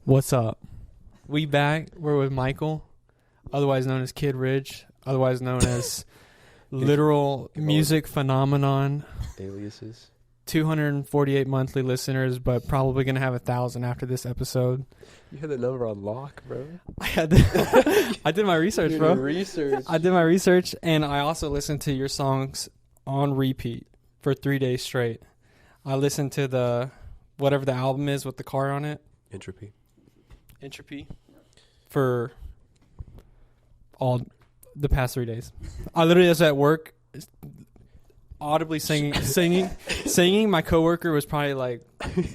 What's up? We back. We're with Michael, otherwise known as Kid Ridge, otherwise known as literal music phenomenon. Aliases. 248 monthly listeners, but probably going to have 1,000 after this episode. You had the number on lock, bro. I did my research, bro. I did my research, and I also listened to your songs on repeat for 3 days straight. I listened to the whatever the album is with the car on it. Entropy for all the past 3 days. I literally was at work audibly singing. My coworker was probably like,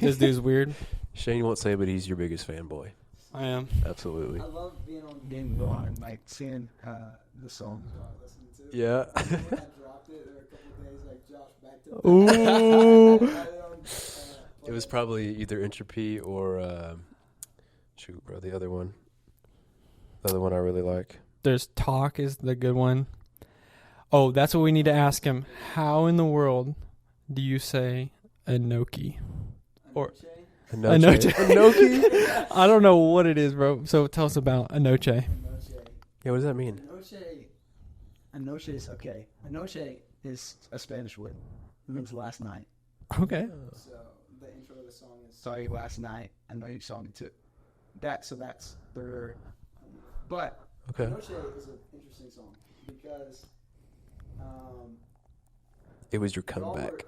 this dude's weird. Shane won't say, but he's your biggest fanboy. I am. Absolutely. I love being on Game Go Hard, like seeing the songs I listen to. Yeah. I dropped it. There were a couple days like Josh back to It was probably either Entropy or the other one. The other one I really like. There's Talk is the good one. Oh, that's what we need to ask him. How in the world do you say Anoki? Or Anoche? I don't know what it is, bro. So tell us about Anoche. Yeah, what does that mean? Anoche is okay. Anoche is a Spanish word. It means last night. Okay. So the intro of the song is "Sorry last night. I know you saw me too." That's their. But Okay. Anoche is an interesting song because It was your comeback. Okay,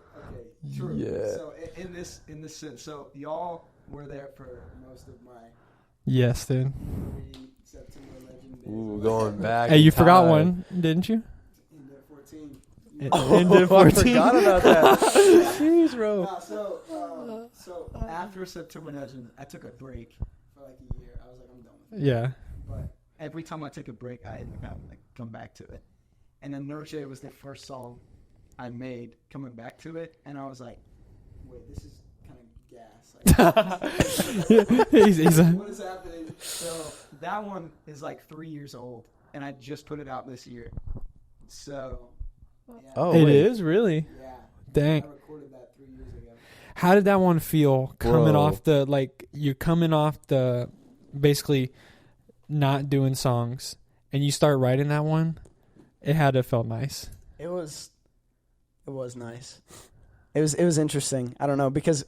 true. Yeah. So in this sense, so y'all were there for most of my Yes, dude. September Legend days. Ooh, going back. Hey, you in forgot time. one, didn't you? In the 14. Into I 14. forgot about that. Jeez, bro. So after September Legend, I took a break for like a year. I was like, I'm done with it. Yeah. But every time I take a break, I end up having to come back to it. And then Noche was the first song I made coming back to it, and I was like, wait, this is kind of gas. Like, he's what is happening? So that one is like 3 years old, and I just put it out this year. So yeah, Oh, It wait. is really. yeah. Dang. I recorded that 3 years ago. How did that one feel coming Bro. off you're coming off the basically not doing songs and you start writing that one? It had to have felt nice. It was nice. It was interesting. I don't know, because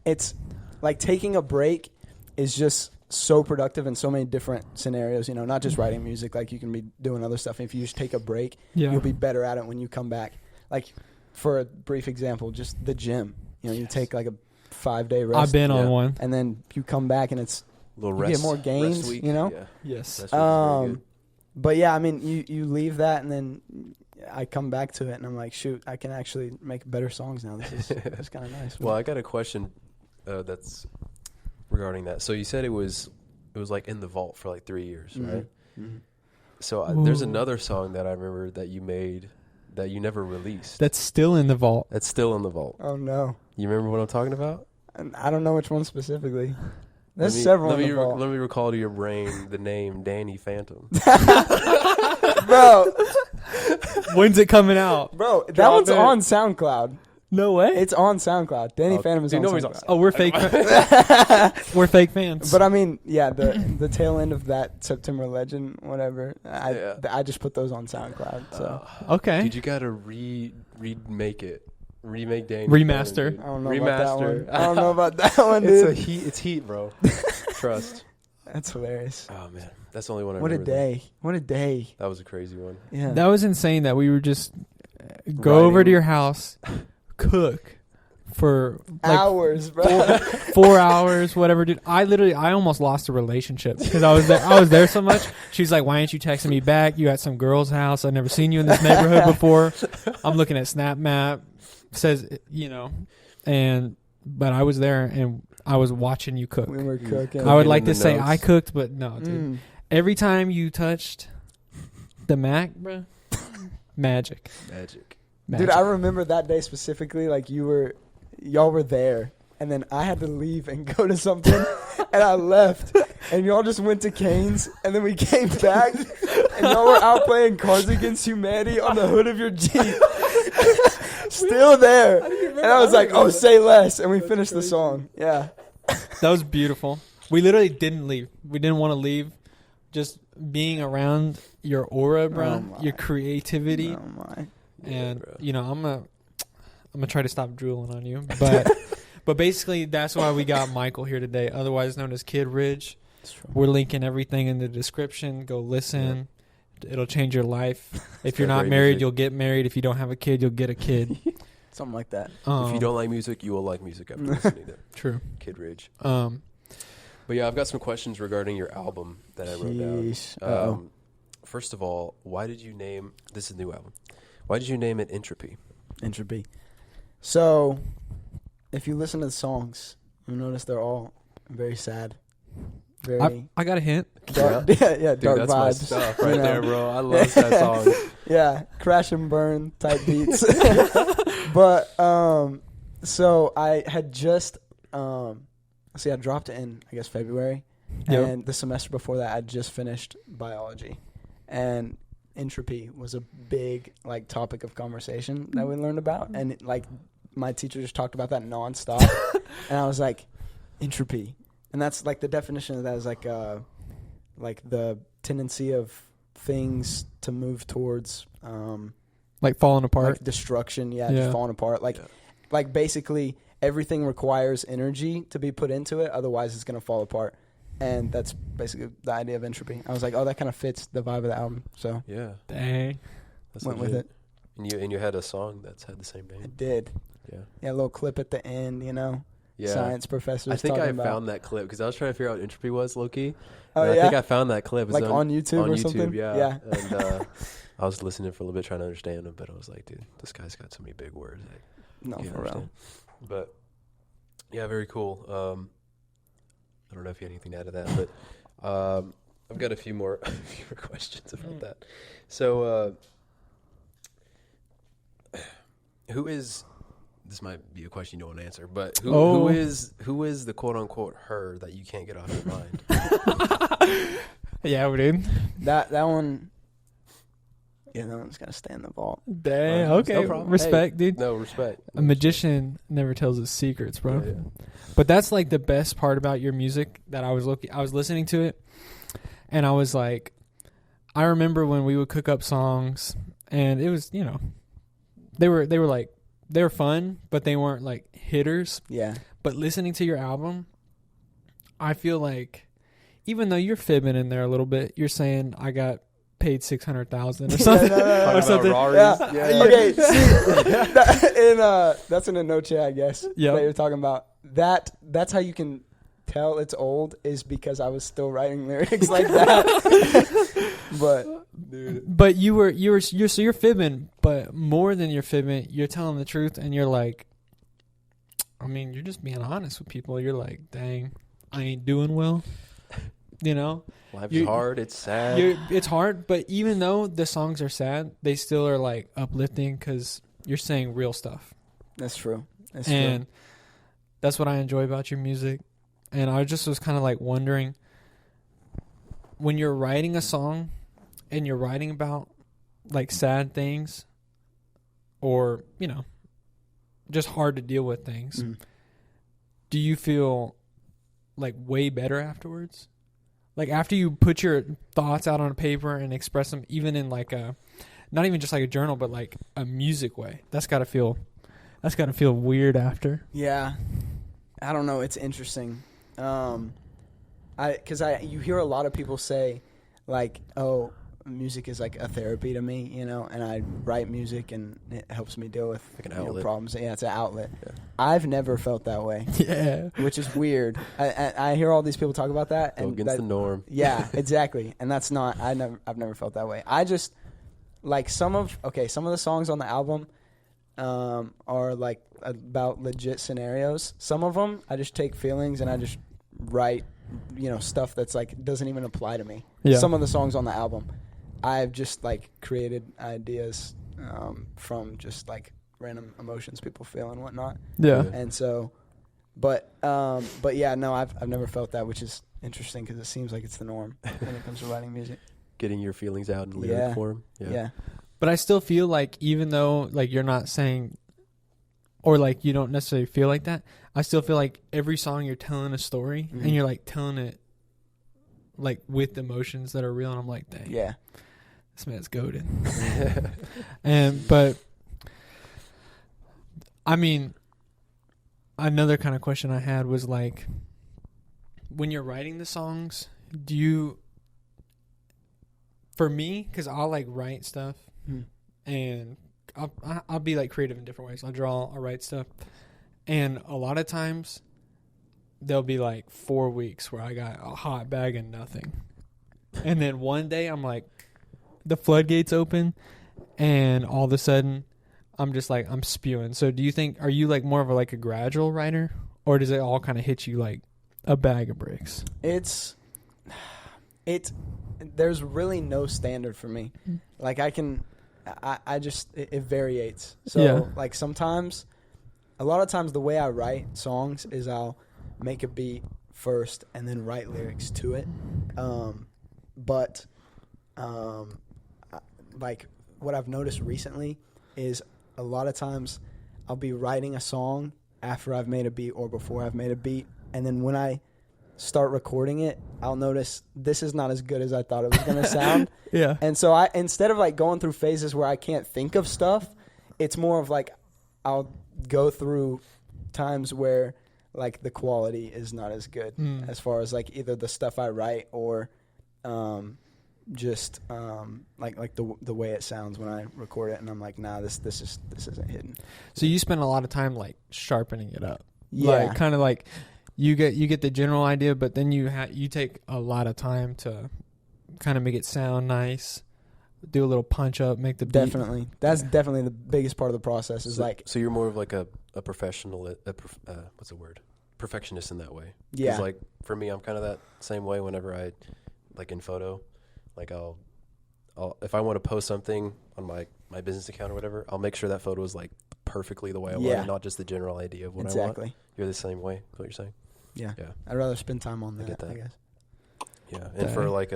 it's like taking a break is just so productive in so many different scenarios, you know, not just writing music. Like, you can be doing other stuff. If you just take a break, Yeah. you'll be better at it when you come back. Like, for a brief example, just the gym. You know, you take like a 5-day rest. I've been on Yeah. one. And then you come back and it's Little you rest, get more gains, rest week. you know? Yeah. Yes. That's very good. But yeah, I mean, you leave that and then I come back to it and I'm like, shoot, I can actually make better songs now. This is kind of nice. Well, I got a question that's regarding that. So you said it was like in the vault for like 3 years, right? Mm-hmm. So there's another song that I remember that you made that you never released. That's still in the vault. That's still in the vault. Oh no, You remember what I'm talking about? I don't know which one specifically. There's Let me- several Let in me, the vault. let me recall to your brain the name Danny Phantom. Bro, When's it coming out? that Drop one's it. on SoundCloud. No way. It's on SoundCloud. Danny Phantom is do you on know he's SoundCloud. Oh, we're fake. We're fake fans. But I mean, yeah, the tail end of that September Legend, whatever. I just put those on SoundCloud. So okay. Dude, you gotta remake it. Remake Danny. Remaster. Phantom, I don't know dude. about that Remaster. one. I don't know about that one, dude. It's heat, bro. Trust. That's hilarious. Oh man, that's the only one I What a remember. though. day. What a day. That was a crazy one. Yeah. That was insane that we were just go Writing. over to your house, cook for like hours, bro. 4 hours, whatever, dude. I almost lost a relationship because I was there so much. She's like, "Why ain't you texting me back? You at some girl's house. I've never seen you in this neighborhood before." I'm looking at Snap Map, says, but I was there and I was watching you cook. We were cooking. I would in like the to say notes. I cooked, but no, dude. Mm. Every time you touched the Mac, bro, magic. Magic. Dude, I remember that day specifically. Like, y'all were there, and then I had to leave and go to something, and I left, and y'all just went to Cane's, and then we came back, and y'all were out playing Cards Against Humanity on the hood of your Jeep. Still there. And I was like, oh, say less. And we finished the song. Yeah. That was beautiful. We literally didn't leave. We didn't want to leave. Just being around your aura, bro, your creativity, and I'm gonna try to stop drooling on you, but but basically that's why we got Michael here today, otherwise known as Kid Ridge. We're linking everything in the description. Go listen. Yeah. It'll change your life. If you're not married, you'll get married. If you don't have a kid, you'll get a kid. Something like that. If you don't like music, you will like music after listening to True. Kid Ridge. But yeah, I've got some questions regarding your album that I wrote down. First of all, why did you name this is a new album? Why did you name it Entropy? Entropy. So, if you listen to the songs, you'll notice they're all very sad. Very. I got a hint. Dark, Dude, dark that's vibes. My stuff right there, bro. I love sad songs. Yeah, crash and burn type beats. But so I had just I dropped it in I guess February, and the semester before that I just finished biology, and entropy was a big like topic of conversation that we learned about, and like my teacher just talked about that nonstop, and I was like, entropy, and that's like the definition of that is like the tendency of things to move towards like falling apart, like destruction, just falling apart, like basically everything requires energy to be put into it, otherwise it's gonna fall apart. And that's basically the idea of entropy. I was like, oh, that kind of fits the vibe of the album. So yeah, dang, went with it. And you had a song that's had the same name. I did. Yeah, a little clip at the end, science professors. I think I found that clip because I was trying to figure out what entropy was, low-key. I think I found that clip. Like on YouTube or something? Yeah. And I was listening for a little bit trying to understand him, but I was like, dude, this guy's got so many big words. No, for real. But yeah, very cool. I don't know if you had anything to add to that, but I've got a few more questions about that. So, this might be a question you don't want to answer, but who is the quote unquote her that you can't get off your mind? Yeah, we did. That one. Yeah, that one's gotta stay in the vault. Dang, okay. No problem. Respect, dude. No, respect. A magician never tells his secrets, bro. Yeah. But that's like the best part about your music that I was listening to it, and I was like, I remember when we would cook up songs, and it was, they were fun, but they weren't like hitters. Yeah. But listening to your album, I feel like even though you're fibbing in there a little bit, you're saying I got paid $600,000 or something. Or something. Yeah. Okay. See, that's in a note, I guess. That you're talking about. That's how you can tell it's old is because I was still writing lyrics like that. But you're fibbing, but more than you're fibbing, you're telling the truth, and you're like, I mean, you're just being honest with people. You're like, dang, I ain't doing well. Life's hard. It's sad. It's hard, but even though the songs are sad, they still are like uplifting because you're saying real stuff. That's true. And that's what I enjoy about your music. And I just was kind of like wondering, when you're writing a song and you're writing about like sad things or, just hard to deal with things, do you feel like way better afterwards? Like after you put your thoughts out on paper and express them, even in like not even just like a journal, but like a music way. That's gotta feel weird after. Yeah, I don't know. It's interesting. You hear a lot of people say, like, oh, music is like a therapy to me, and I write music and it helps me deal with like an outlet. Problems. Yeah, it's an outlet. Yeah. I've never felt that way. Yeah, which is weird. I hear all these people talk about that, and against the norm. Yeah, exactly. And that's not. I've never felt that way. I just like some of the songs on the album are like about legit scenarios. Some of them I just take feelings and I just write, stuff that's like doesn't even apply to me. Yeah. Some of the songs on the album, I've just like created ideas from just like random emotions people feel and whatnot. Yeah. And so, but yeah, no, I've never felt that, which is interesting because it seems like it's the norm when it comes to writing music. Getting your feelings out in lyric form. Yeah. But I still feel like even though like you're not saying or like you don't necessarily feel like that, I still feel like every song you're telling a story and you're like telling it like with emotions that are real. And I'm like, dang, Yeah. this man's goated. But I mean, another kind of question I had was like, when you're writing the songs, do you, for me, because I'll like write stuff and I'll be like creative in different ways. I'll draw, I'll write stuff. And a lot of times there'll be like 4 weeks where I got a hot bag and nothing. And then one day I'm like, the floodgates open and all of a sudden I'm just like, I'm spewing. So do you think, are you like more of a gradual writer, or does it all kind of hit you like a bag of bricks? There's really no standard for me. Like I just, it varies. So like sometimes, a lot of times the way I write songs is I'll make a beat first and then write lyrics to it. Like what I've noticed recently is a lot of times I'll be writing a song after I've made a beat or before I've made a beat. And then when I start recording it, I'll notice this is not as good as I thought it was going to sound. Yeah. And so instead of like going through phases where I can't think of stuff, it's more of like I'll go through times where like the quality is not as good as far as like either the stuff I write or just like the way it sounds when I record it, and I'm like, nah, this isn't hitting. So you spend a lot of time like sharpening it up. Yeah. Like kind of like you get the general idea, but then you take a lot of time to kind of make it sound nice, do a little punch up, make the beat. Definitely. That's definitely the biggest part of the process is So you're more of like a professional, what's the word? Perfectionist in that way. Yeah. 'Cause like for me, I'm kind of that same way whenever I, like in photo, like I'll if I want to post something on my business account or whatever, I'll make sure that photo is like perfectly the way I want it, not just the general idea of what I want. You're the same way, is what you're saying? Yeah. Yeah. I'd rather spend time on that, I get that. I guess. Yeah. And for like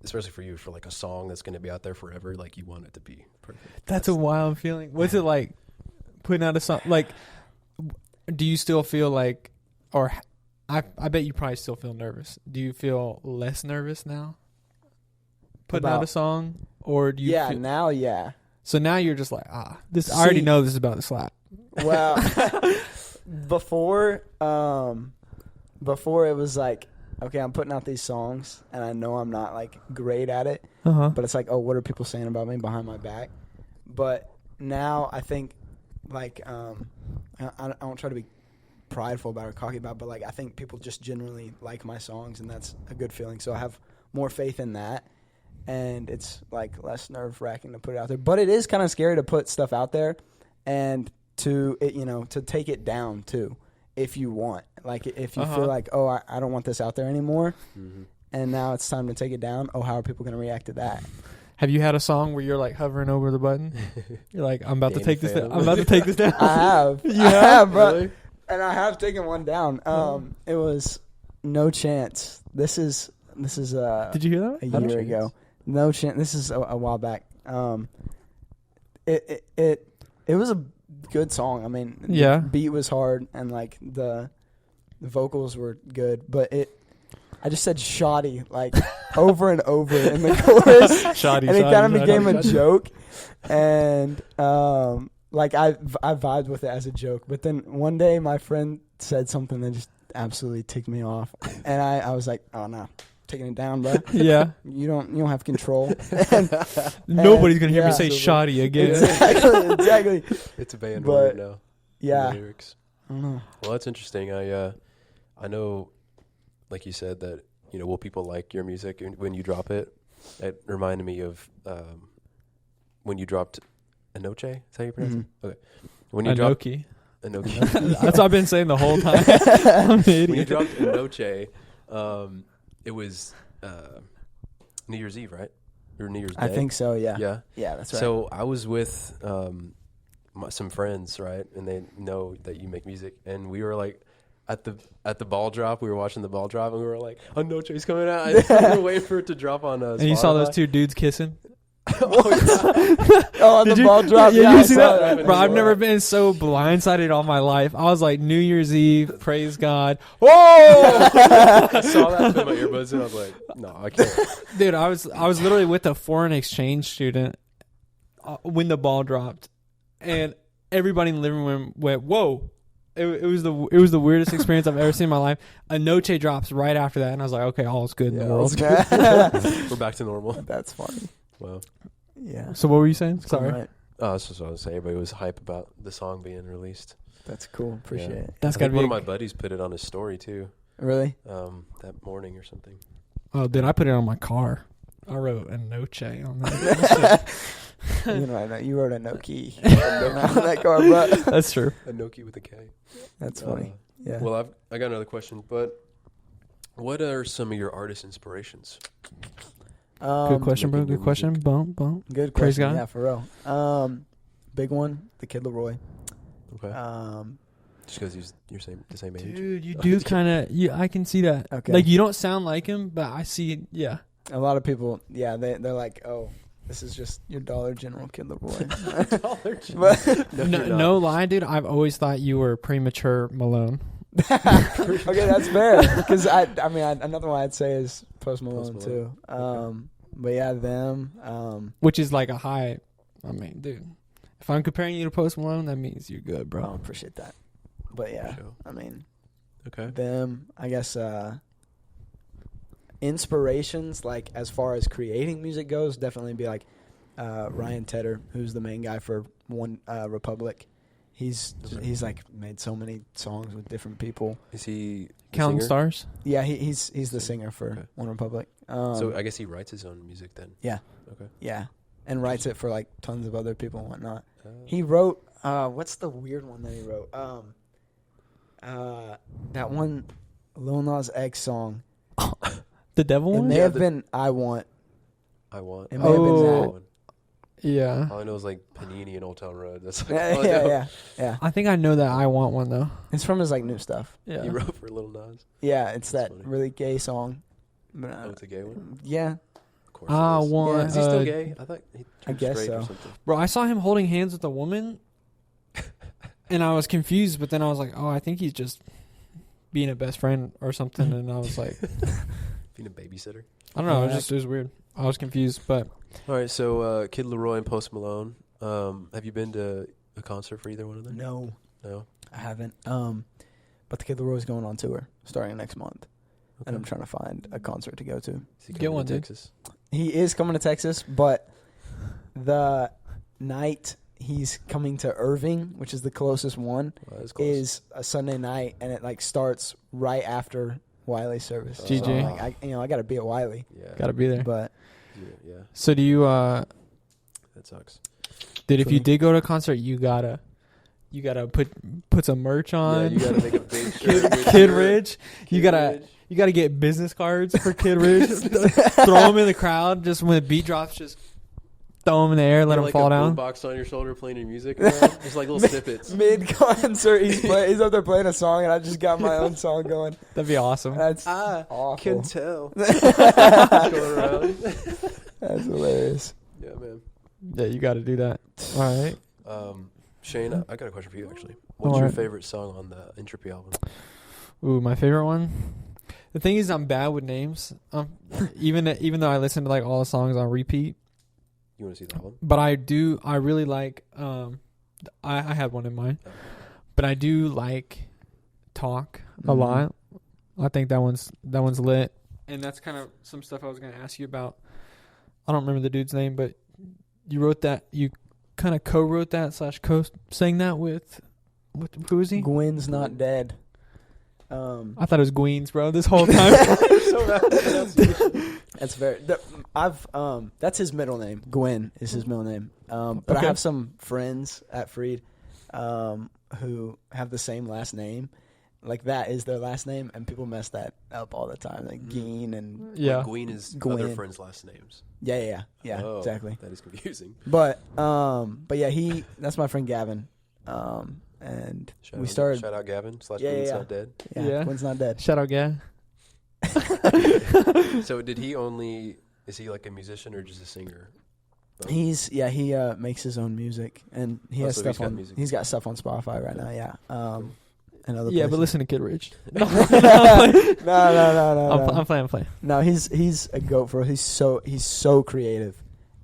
especially for you, for like a song that's going to be out there forever, like you want it to be perfect. That's a wild feeling. What's it like putting out a song? Like, do you still feel like, or I bet you probably still feel nervous. Do you feel less nervous now putting out a song? Or do you feel, now, yeah. So now you're just like, I already know this is about to slap. Well, before it was like, okay, I'm putting out these songs, and I know I'm not like great at it, but it's like, oh, what are people saying about me behind my back? But now I think, like, I don't try to be prideful about it or cocky about it, but like I think people just generally like my songs, and that's a good feeling. So I have more faith in that, and it's like less nerve-wracking to put it out there. But it is kind of scary to put stuff out there, and to take it down too, if you want. Like if you feel like, oh, I don't want this out there anymore, and now it's time to take it down. Oh, how are people going to react to that? Have you had a song where you're like hovering over the button? You're like, I'm about to take this down. I'm about to take this down. I have. You I have, bro. Really? And I have taken one down. It was No Chance. This is Did you hear that? a year ago. No Chance. This is a while back. It was a good song. I mean, the beat was hard and like the vocals were good, but I just said shoddy like over and over in the chorus. Shoddy, and it kind of became a joke. And like I vibed with it as a joke. But then one day my friend said something that just absolutely ticked me off, and I was like, oh no, taking it down, bro. Yeah. You don't have control. Nobody's gonna hear me say shoddy again. Exactly. It's a banned word now. Yeah. Lyrics. I don't know. Well, that's interesting. I know, like you said, that will people like your music when you drop it? It reminded me of when you dropped Anoche. Is that how you pronounce it? Okay. When you dropped Anoche. That's what I've been saying the whole time. I'm an idiot. When you dropped Anoche, it was New Year's Eve, right? Or New Year's Day? I think so, yeah. Yeah? Yeah, that's right. So I was with some friends, right? And they know that you make music. And we were like, at the ball drop, we were watching the ball drop, and we were like, Anoche's coming out. And we were waiting for it to drop on Spotify. And you saw those two dudes kissing? Oh, on Did the you- ball drop. Yeah, Yeah, you I see saw that? that. Bro, I've never been so blindsided all my life. I was like, New Year's Eve, praise God. Whoa! I saw that, put my earbuds in. I was like, no, I can't. Dude, I was literally with a foreign exchange student when the ball dropped, and everybody in the living room went, "Whoa!" It was the weirdest experience I've ever seen in my life. A Noche drops right after that, and I was like, "Okay, all's good in the world." We're back to normal. That's funny. Wow. Yeah. So what were you saying? Sorry, Right. Oh, that's just what I was saying. Everybody was hype about the song being released. That's cool. Appreciate Yeah. it. that's I got to think be. one of my buddies put it on his story too. Really? That morning or something. Oh, dude, I put it on my car. I wrote a Noche on that. You know, I know you wrote a no key on that car, bro. That's true. A Noki with a K. That's funny. Yeah. Well, I got another question, but what are some of your artist inspirations? Good question, bro. making Good new question. music. Bump, bump. Good Praise question. God. Yeah, for real. Big one, the Kid Leroy. Okay. Just because you're the same age. Dude, you do kind of. I can see that. Okay. Like you don't sound like him, but I see. Yeah. A lot of people, yeah, they're like, oh, this is just your Dollar General Kid Leroy. But No lie, dude. I've always thought you were premature Malone. okay, that's fair. Because another one I'd say is Post Malone, Malone. too. Okay. But yeah, them. Which is like a high. I mean, dude, if I'm comparing you to Post Malone, that means you're good, I bro. appreciate that. But yeah, Sure. I mean, Okay. them. I guess inspirations, like as far as creating music goes, definitely be like Ryan Tedder, who's the main guy for One Republic. He's like made so many songs with different people. Is he the Counting singer? stars. Yeah, he's the singer for Okay. One Republic. So I guess he writes his own music then. Yeah. Okay. Yeah, and writes it for like tons of other people and whatnot. Uh, He wrote what's the weird one that he wrote? That one Lil Nas X song. The devil It one. may have been I Want. I want. It may have been that. one. Yeah. All I know is like Panini and Old Town Road. That's like Yeah, all I know. yeah. I think I know that I want one though. It's from his like new stuff. Yeah. He wrote for Lil Nas. Yeah, it's That's that funny. really gay song. But, Oh, it's a gay one. yeah, Of course. I it is. want. Is he still gay? I thought he turned guess straight or so. something. Bro, I saw him holding hands with a woman, and I was confused. But then I was like, oh, I think he's just being a best friend or something. And I was like, Being a babysitter. I don't know. Yeah. It was weird. I was confused, but All right. So Kid Leroy and Post Malone. Have you been to a concert for either one of them? no, No. I haven't. But the Kid Leroy's going on tour starting next month, and I'm trying to find a concert to go to. Is he Get coming one, to dude. Texas? He is coming to Texas, but the night he's coming to Irving, which is the closest one, Well, that's close. is a Sunday night, and it like starts right after Wiley's service. GG. So, like, I got to be at Wiley, Yeah. gotta be there. but Yeah. So do you? That sucks. Dude, if you Funny. did go to a concert, you gotta put some merch on. Yeah, you gotta make a big shirt. Kid Ridge. You gotta get business cards for Kid Ridge. Throw them in the crowd. Just when the beat drops, just throw them in the air, let them like fall a down. boombox on your shoulder playing your music. Around. Just like little snippets. mid concert he's up there playing a song, and I just got my own song going. That'd be awesome. That's I awful. can tell. Going around. That's hilarious. Yeah, man. Yeah, you got to do that. All right. Shane, I got a question for you actually. What's All your right. favorite song on the Entropy album? Ooh, my favorite one. The thing is, I'm bad with names. Even though I listen to like all the songs on repeat, You want to see that one? but I really like. I had one in mind, but I do like Talk a Mhm. lot. I think that one's lit, and that's kind of some stuff I was gonna ask you about. I don't remember the dude's name, but you wrote that. You kind of co-wrote that / co-sang that with who is he? Gwen's not dead. I thought it was Gweens, bro. This whole time. That's very. That's his middle name. Gwen is his middle name. But I Okay. have some friends at Freed, who have the same last name. Like that is their last name, and people mess that up all the time. Like Geen and Yeah. Gween is Gwen. other friends' last names. yeah, Oh, exactly. That is confusing. But yeah, that's my friend Gavin. And we started. Shout out Gavin / Yeah, Gween's yeah. not dead. Yeah. Gwen's not dead. Shout out, Gay. So is he like a musician or just a singer? He makes his own music, and he has so stuff he's got on. music. He's got stuff on Spotify right now. Yeah. And other Yeah, but places. listen to Kid Rich. No. I'm playing. No, he's a goat for. He's so creative.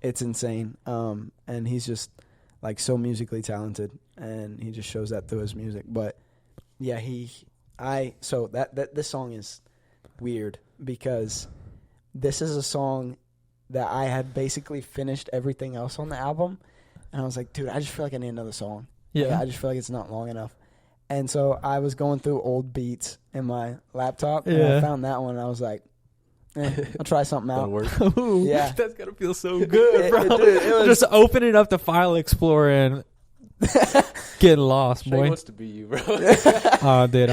It's insane. And he's just like so musically talented, and he just shows that through his music. But yeah, this song is weird because this is a song that I had basically finished everything else on the album, and I was like, dude, I just feel like I need another song. Yeah. Like, I just feel like it's not long enough. And so I was going through old beats in my laptop, and I found that one, and I was like, I'll try something That'll out. work. Ooh, Yeah. that's gotta feel so good, bro. It was Just opening up the file explorer and getting lost, Shane boy. wants to be you, bro. Oh, dude,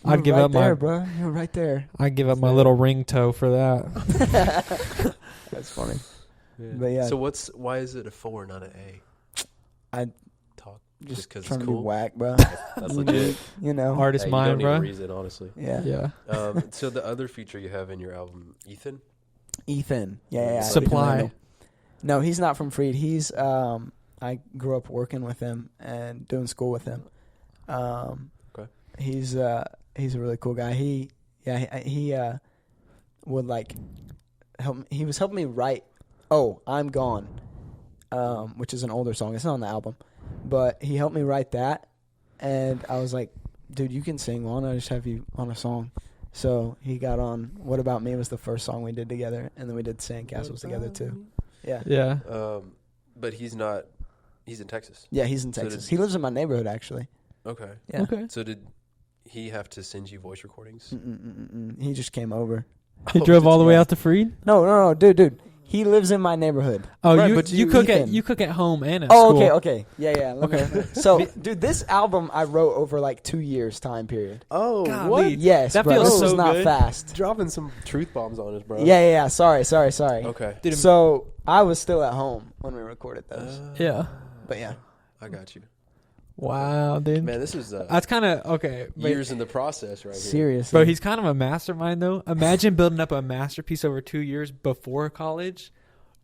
I'd give right up there, my bro. You're right there. I'd give up my little ring toe for that. That's funny. Yeah. But yeah. So why is it a 4, not an A? I Talk. just because trying it's to cool. be whack, bro. That's You legit. know. Artist Hey, you mind, don't need bro. a reason, honestly. Yeah. Yeah. So the other feature you have in your album, Ethan. Ethan. Yeah. Supply. No, he's not from Freed. He's I grew up working with him and doing school with him. Okay. He's a really cool guy. He would like help. He was helping me write "Oh, I'm Gone," which is an older song. It's not on the album, but he helped me write that, and I was like, "Dude, you can sing. Why don't I just have you on a song?" So he got on. "What About Me" was the first song we did together, and then we did "Sandcastles" together too. Yeah. Yeah. But he's not. He's in Texas. Yeah, he's in So Texas. did- He lives in my neighborhood, actually. Okay. Yeah. Okay. So did he have to send you voice recordings? He just came over. He drove all the way yeah. out to Freed. No, dude. He lives in my neighborhood. Oh, Right, you but you cook Ethan. at home and at Oh, school. okay. Yeah. Okay. So, dude, this album I wrote over like 2 years time period. Oh, Golly. what? Yes, That bro. feels This was so not good. fast. Dropping some truth bombs on us, bro. Yeah. Sorry. Okay. Dude, So I was still at home when we recorded those. yeah. But yeah. I got you. Wow, dude. Man, this is That's kind of okay. But, years in the process right here. Seriously. bro, he's kind of a mastermind, though. Imagine building up a masterpiece over 2 years before college,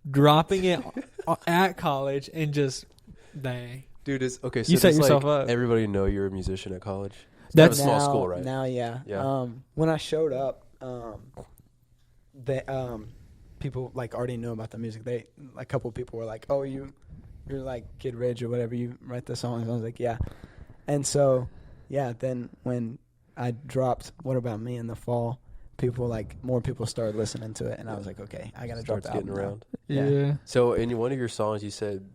dropping it at college, and just dang. Dude, it's okay. So You set does, yourself like, up. everybody know you're a musician at college? That's a small school, right? Now, yeah. Yeah. When I showed up, people like already knew about the music. A couple people were like, "Oh, you're like Kid Rich or whatever. You write the songs." I was like, "Yeah." And so, yeah. Then when I dropped "What About Me" in the fall, more people started listening to it, and I was like, "Okay, I gotta drop Starts the getting album now." around. Yeah. Yeah. So in one of your songs, you said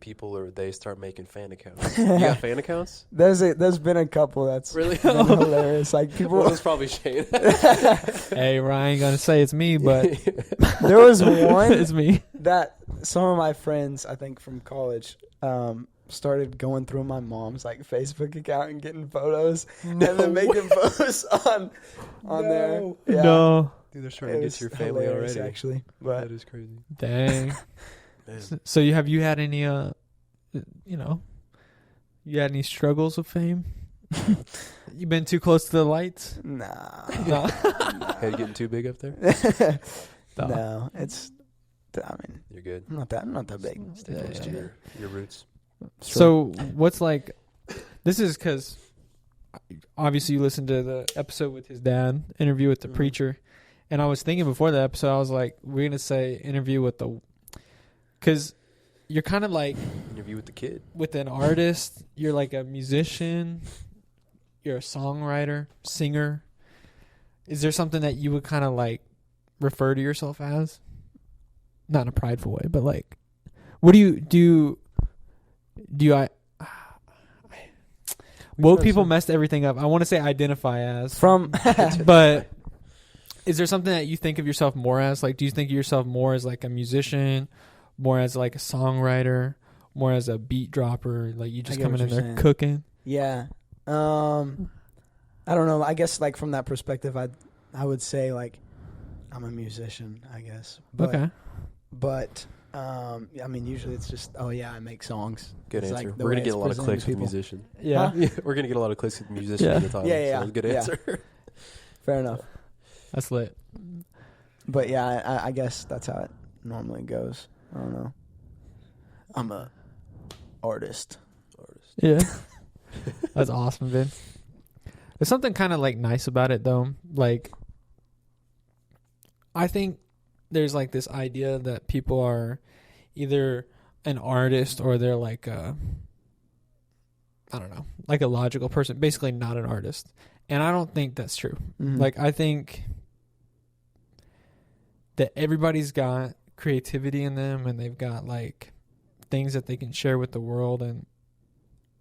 people or they start making fan accounts. You got fan accounts? There's been a couple that's Really? been hilarious. Like Well, people, it was probably Shane. Hey, Ryan, gonna say it's me, but there was one it's me. that some of my friends, I think from college, started going through my mom's like Facebook account and getting photos and then making posts on there. Yeah. No. Dude, they're starting It to get was to your family hilarious, already. actually. That But is crazy. Dang. Man. So have you had any you had any struggles with fame? You been too close to the lights? nah, No. Head getting too big up there? no, it's. I mean, You're good. I'm not that big. Stay Yeah, close to yeah. your roots. So what's like? This is because obviously you listened to the episode with his dad, interview with the Mhm. preacher, and I was thinking before the episode, I was like, we're gonna say interview with the, because you're kind of like Interview with the kid. with an artist, you're like a musician, you're a songwriter, singer. Is there something that you would kind of like refer to yourself as? Not in a prideful way, but like, what do you do? Woke people messed everything up. I want to say identify as, From but is there something that you think of yourself more as? Like, do you think of yourself more as like a musician, more as like a songwriter, more as a beat dropper? Like you just get coming what in you're there saying. cooking? Yeah. I don't know. I guess like from that perspective, I would say like I'm a musician, I guess. But, Okay. But I mean, usually it's just, oh yeah, I make songs. Good It's answer. like the We're way going to get it's a lot of presented clicks to with people. musician. Yeah. Huh? We're going to get a lot of clicks with musician Yeah. in the title. Yeah. So good Yeah. answer. Fair enough. That's lit. But yeah, I guess that's how it normally goes. I don't know. I'm a artist. Yeah. That's awesome, man. There's something kind of like nice about it though. Like, I think there's like this idea that people are either an artist or they're like I don't know, like a logical person, basically not an artist. And I don't think that's true. Mm-hmm. Like, I think that everybody's got creativity in them and they've got like things that they can share with the world, and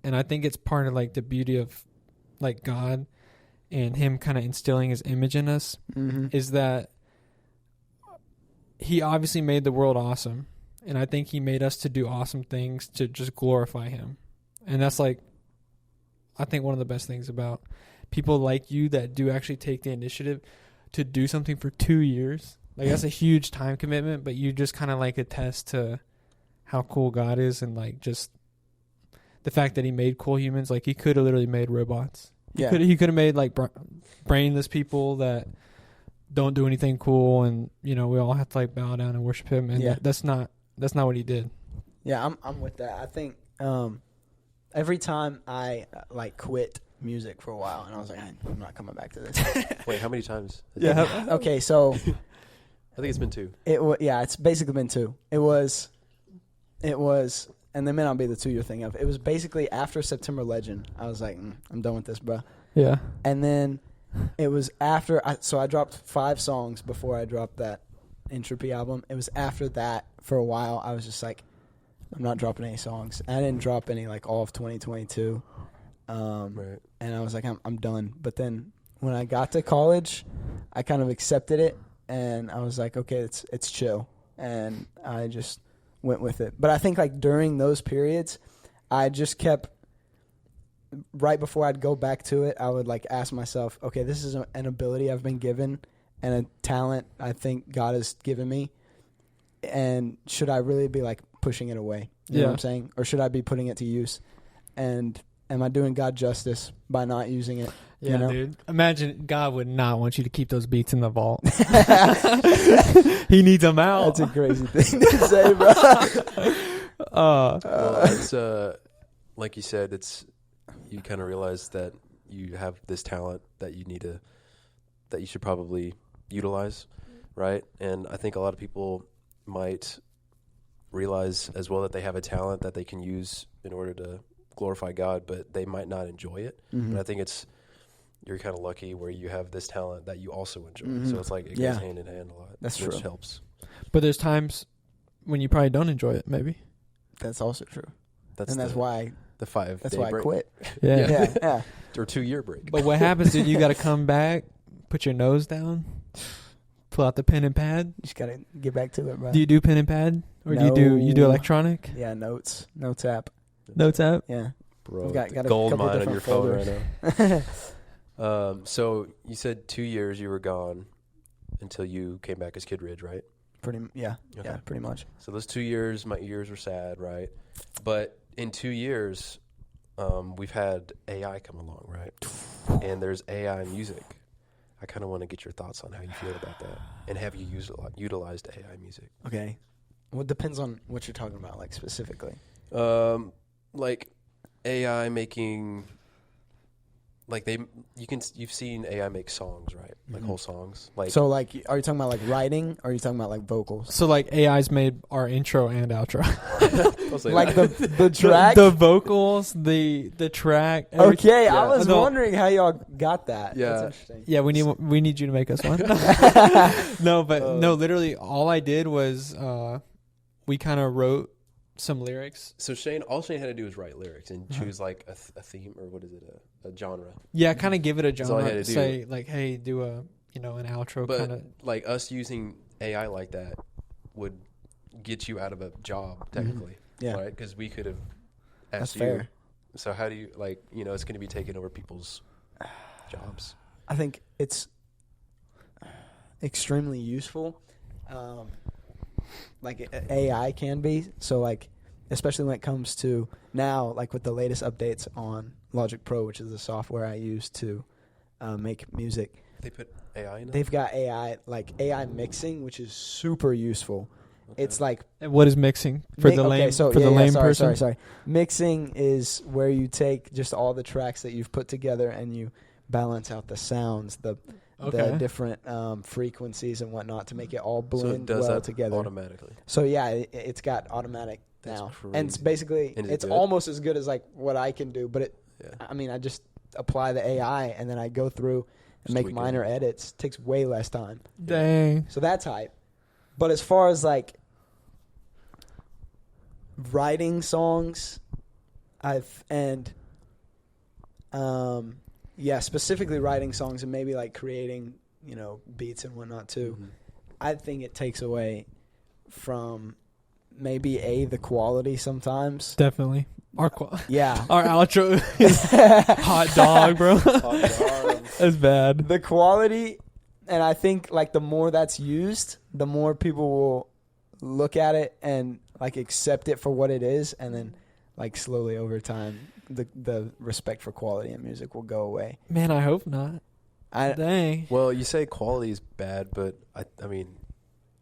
I think it's part of like the beauty of like God and him kind of instilling his image in us is that he obviously made the world awesome, and I think he made us to do awesome things to just glorify him. And that's like, I think one of the best things about people like you that do actually take the initiative to do something for 2 years. Like, that's a huge time commitment, but you just kind of like attest to how cool God is, and like just the fact that he made cool humans. Like, he could have literally made robots. He could have made like brainless people that don't do anything cool, and we all have to like bow down and worship him. And that's not what he did. Yeah, I'm with that. I think every time I like quit music for a while, and I was like, I'm not coming back to this. Wait, how many times? Yeah. Okay, so I think it's been 2. It's basically been 2. It was, and they may not be the 2-year thing of. It was basically after September Legend. I was like, I'm done with this, bro. Yeah. And then it was after. So I dropped 5 songs before I dropped that Entropy album. It was after that for a while. I was just like, I'm not dropping any songs. I didn't drop any like all of 2022. Right. And I was like, I'm done. But then when I got to college, I kind of accepted it, and I was like, okay, it's chill, and I just went with it. But I think like during those periods, I just kept, right before I'd go back to it, I would like ask myself, okay, this is an ability I've been given and a talent I think God has given me, and should I really be like pushing it away? You know what I'm saying? Or should I be putting it to use? And am I doing God justice by not using it? Yeah, dude. Imagine God would not want you to keep those beats in the vault. He needs them out. That's a crazy thing to say, bro. Well, it's like you said, you kind of realize that you have this talent that you should probably utilize, right? And I think a lot of people might realize as well that they have a talent that they can use in order to glorify God, but they might not enjoy it. Mm-hmm. But I think you're kind of lucky where you have this talent that you also enjoy. So it's like it goes hand in hand a lot. That's which true. Helps. But there's times when you probably don't enjoy it, maybe. That's also true. That's why the 5 that's day why break. I quit. Yeah. Or 2-year break. But what happens, dude, you got to come back, put your nose down, pull out the pen and pad. You just gotta get back to it, bro. Do you do pen and pad? Or do you do electronic? Yeah, notes app. Notes app? Yeah. Bro, We've got a gold couple mine on your different phone right now. So you said 2 years you were gone until you came back as Kid Ridge, right? Okay. Okay. Yeah, pretty much. So those 2 years, my ears were sad, right? But in 2 years, we've had AI come along, right? And there's AI music. I kind of want to get your thoughts on how you feel about that. And have you utilized AI music? Okay. Well, it depends on what you're talking about, like specifically. Like AI making, like you've seen AI make songs, right? Like whole songs. Like So, like, are you talking about like writing, or are you talking about like vocals? So, like, AI's made our intro and outro. Like the track, the vocals, the track. Okay, Yeah. I was No. wondering how y'all got that. Yeah. That's interesting. Yeah, we need you to make us one. No, but no, literally all I did was we kind of wrote some lyrics. So all Shane had to do was write lyrics and choose like a theme, or what is it, a genre. Yeah, kind of give it a That's all I had genre. to do. Say like, hey, do an outro kind of. But like us using AI like that would get you out of a job technically, Yeah. right? Because we could have That's asked you. fair. So how do you it's going to be taking over people's jobs. I think it's extremely useful. Like AI can be. So like, especially when it comes to now, like with the latest updates on Logic Pro, which is the software I use to make music. They put AI in it? They've got AI, like AI mixing, which is super useful. It's like And what is mixing for the lame person? Sorry. Mixing is where you take just all the tracks that you've put together and you balance out the sounds, the different frequencies and whatnot to make it all blend together automatically. So yeah, it's got automatic now, and it's basically it's almost as good as like what I can do. But I mean, I just apply the AI and then I go through and make minor edits. It takes way less time. Dang. So that's hype. But as far as like writing songs, specifically writing songs and maybe like creating, beats and whatnot too. Mm-hmm. I think it takes away from maybe the quality sometimes. Definitely. Our outro is hot dog, bro. Hot dog. That's bad. The quality, and I think like the more that's used, the more people will look at it and like accept it for what it is, and then like slowly over time the respect for quality in music will go away. Man, I hope not. Dang. Well, you say quality is bad, but I mean,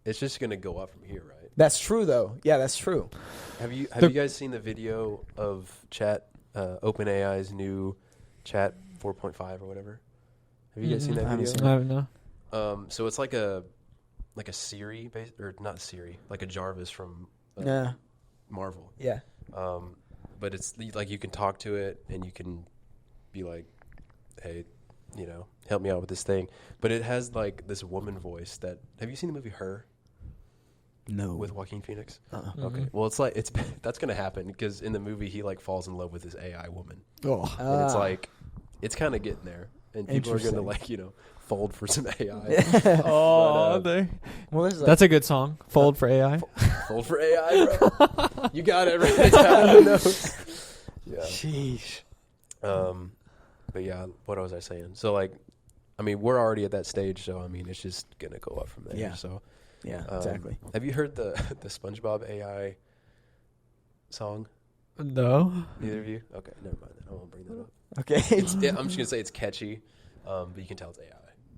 it's just going to go up from here, right? That's true, though. Yeah, that's true. Have you guys seen the video of OpenAI's new Chat 4.5 or whatever? Have you guys seen that video? I don't know. So it's like a Siri or not Siri, like a Jarvis from Marvel. Yeah. But it's like you can talk to it and you can be like, hey, help me out with this thing. But it has like this woman voice that. Have you seen the movie Her? No. With Joaquin Phoenix? Mm-hmm. Okay. Well, it's like that's going to happen because in the movie he like falls in love with this AI woman. Oh. And it's like it's kind of getting there, and people are going to like fold for some AI. Well, that's a good song. Fold for AI. Fold for AI, bro. You got it right. Yeah. Sheesh. But yeah, what was I saying? So like, I mean, we're already at that stage, so I mean, it's just gonna go up from there. Yeah. So. Yeah, exactly. Have you heard the SpongeBob AI song? No. Neither of you? Okay, never mind then. I won't bring that up. Okay. I'm just going to say it's catchy, but you can tell it's AI.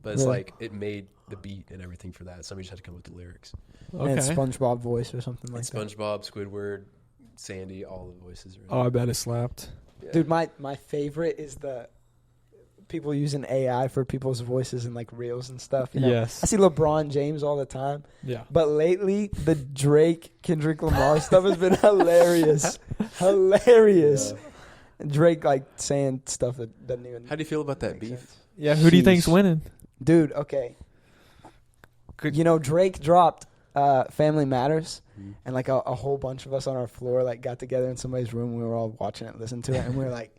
But it's like it made the beat and everything for that. Somebody just had to come up with the lyrics. Okay. And SpongeBob voice or something like that. SpongeBob, Squidward, Sandy, all the voices. Oh, I bet it slapped. Yeah. Dude, my favorite is the people using AI for people's voices and like reels and stuff. Yes. I see LeBron James all the time. Yeah. But lately, the Drake, Kendrick Lamar stuff has been hilarious. Hilarious. Yeah. Drake like saying stuff that doesn't even. How do you feel about that beef? Sense. Yeah. Who do you think's winning? Dude, okay. Drake dropped Family Matters, and like a whole bunch of us on our floor like got together in somebody's room. We were all watching it, listening to it, and we were like,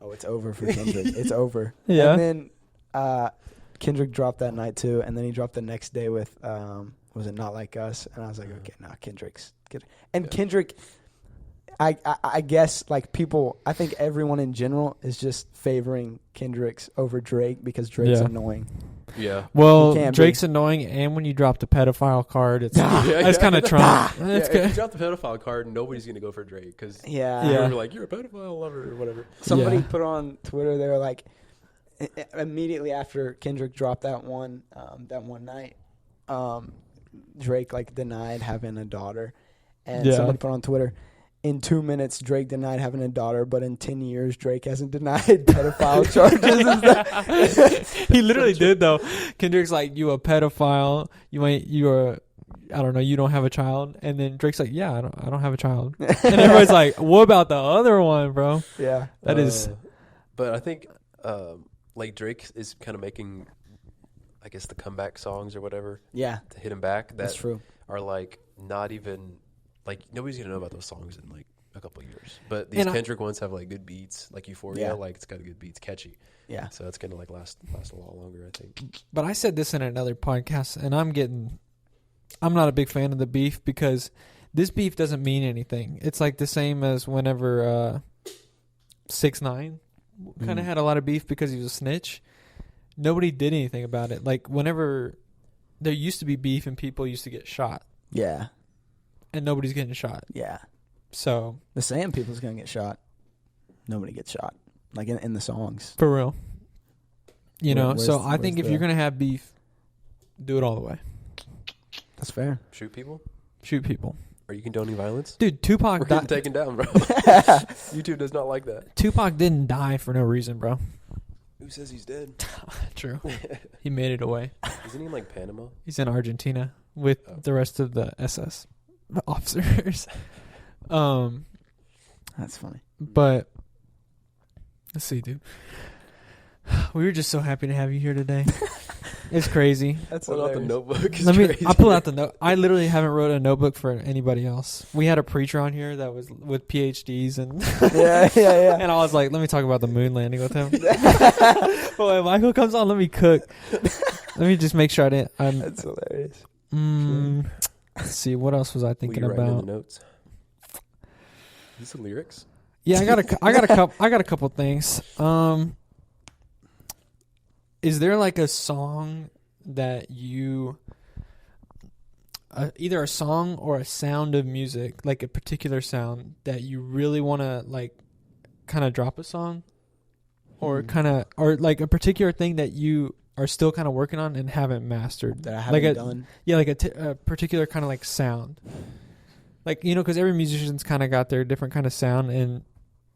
"Oh, it's over for Kendrick. It's over." Yeah. And then Kendrick dropped that night too, and then he dropped the next day with was it Not Like Us? And I was like, okay, nah, Kendrick's good. And Kendrick, I guess like people, I think everyone in general is just favoring Kendrick's over Drake because Drake's annoying. Yeah. Well, Drake's annoying, and when you drop the pedophile card, it's kind of Trump. If you drop the pedophile card, nobody's going to go for Drake because you're like, you're a pedophile lover or whatever. Somebody put on Twitter, they were like, immediately after Kendrick dropped that one night, Drake like denied having a daughter. And somebody put on Twitter, in 2 minutes, Drake denied having a daughter, but in 10 years, Drake hasn't denied pedophile charges. He literally did, though. Kendrick's like, you a pedophile. You don't have a child. And then Drake's like, yeah, I don't have a child. And everybody's like, what about the other one, bro? Yeah. That is. But I think, like, Drake is kind of making, I guess, the comeback songs or whatever. Yeah. To hit him back. That's true. Are, like, not even... Like, nobody's going to know about those songs in, like, a couple of years. But these Kendrick ones have, like, good beats. Like, Euphoria, like, it's got good beats. Catchy. Yeah. So it's going to, like, last a lot longer, I think. But I said this in another podcast, and I'm not a big fan of the beef because this beef doesn't mean anything. It's, like, the same as whenever 6ix9ine kind of had a lot of beef because he was a snitch. Nobody did anything about it. Like, whenever there used to be beef and people used to get shot. Yeah. And nobody's getting shot. Yeah. So. The same people's going to get shot. Nobody gets shot. Like in the songs. For real. So I think if you're going to have beef, do it all the way. That's fair. Shoot people? shoot people. Are you condoning violence? Dude, Tupac We're getting died. taken down, bro. YouTube does not like that. Tupac didn't die for no reason, bro. Who says he's dead? True. He made it away. Isn't he in like Panama? He's in Argentina with the rest of the SS officers. That's funny. But let's see, dude. We were just so happy to have you here today. It's crazy. That's Pull out the hilarious. notebook. It's Let me. crazy. I'll pull out the note. I literally haven't wrote a notebook for anybody else. We had a preacher on here that was with PhDs and Yeah. and I was like, let me talk about the moon landing with him. But when Michael comes on, let me cook. Let me just make sure I didn't. That's hilarious. Let's see, what else was I thinking Will you write in about? the notes? These the lyrics. Yeah, I got a couple things. Is there like a song that you, either a song or a sound of music, like a particular sound that you really want to like, kind of drop a song, or or like a particular thing that you are still kind of working on and haven't mastered? That I haven't like done. Yeah, like a particular kind of like sound. Like, you know, because every musician's kind of got their different kind of sound, and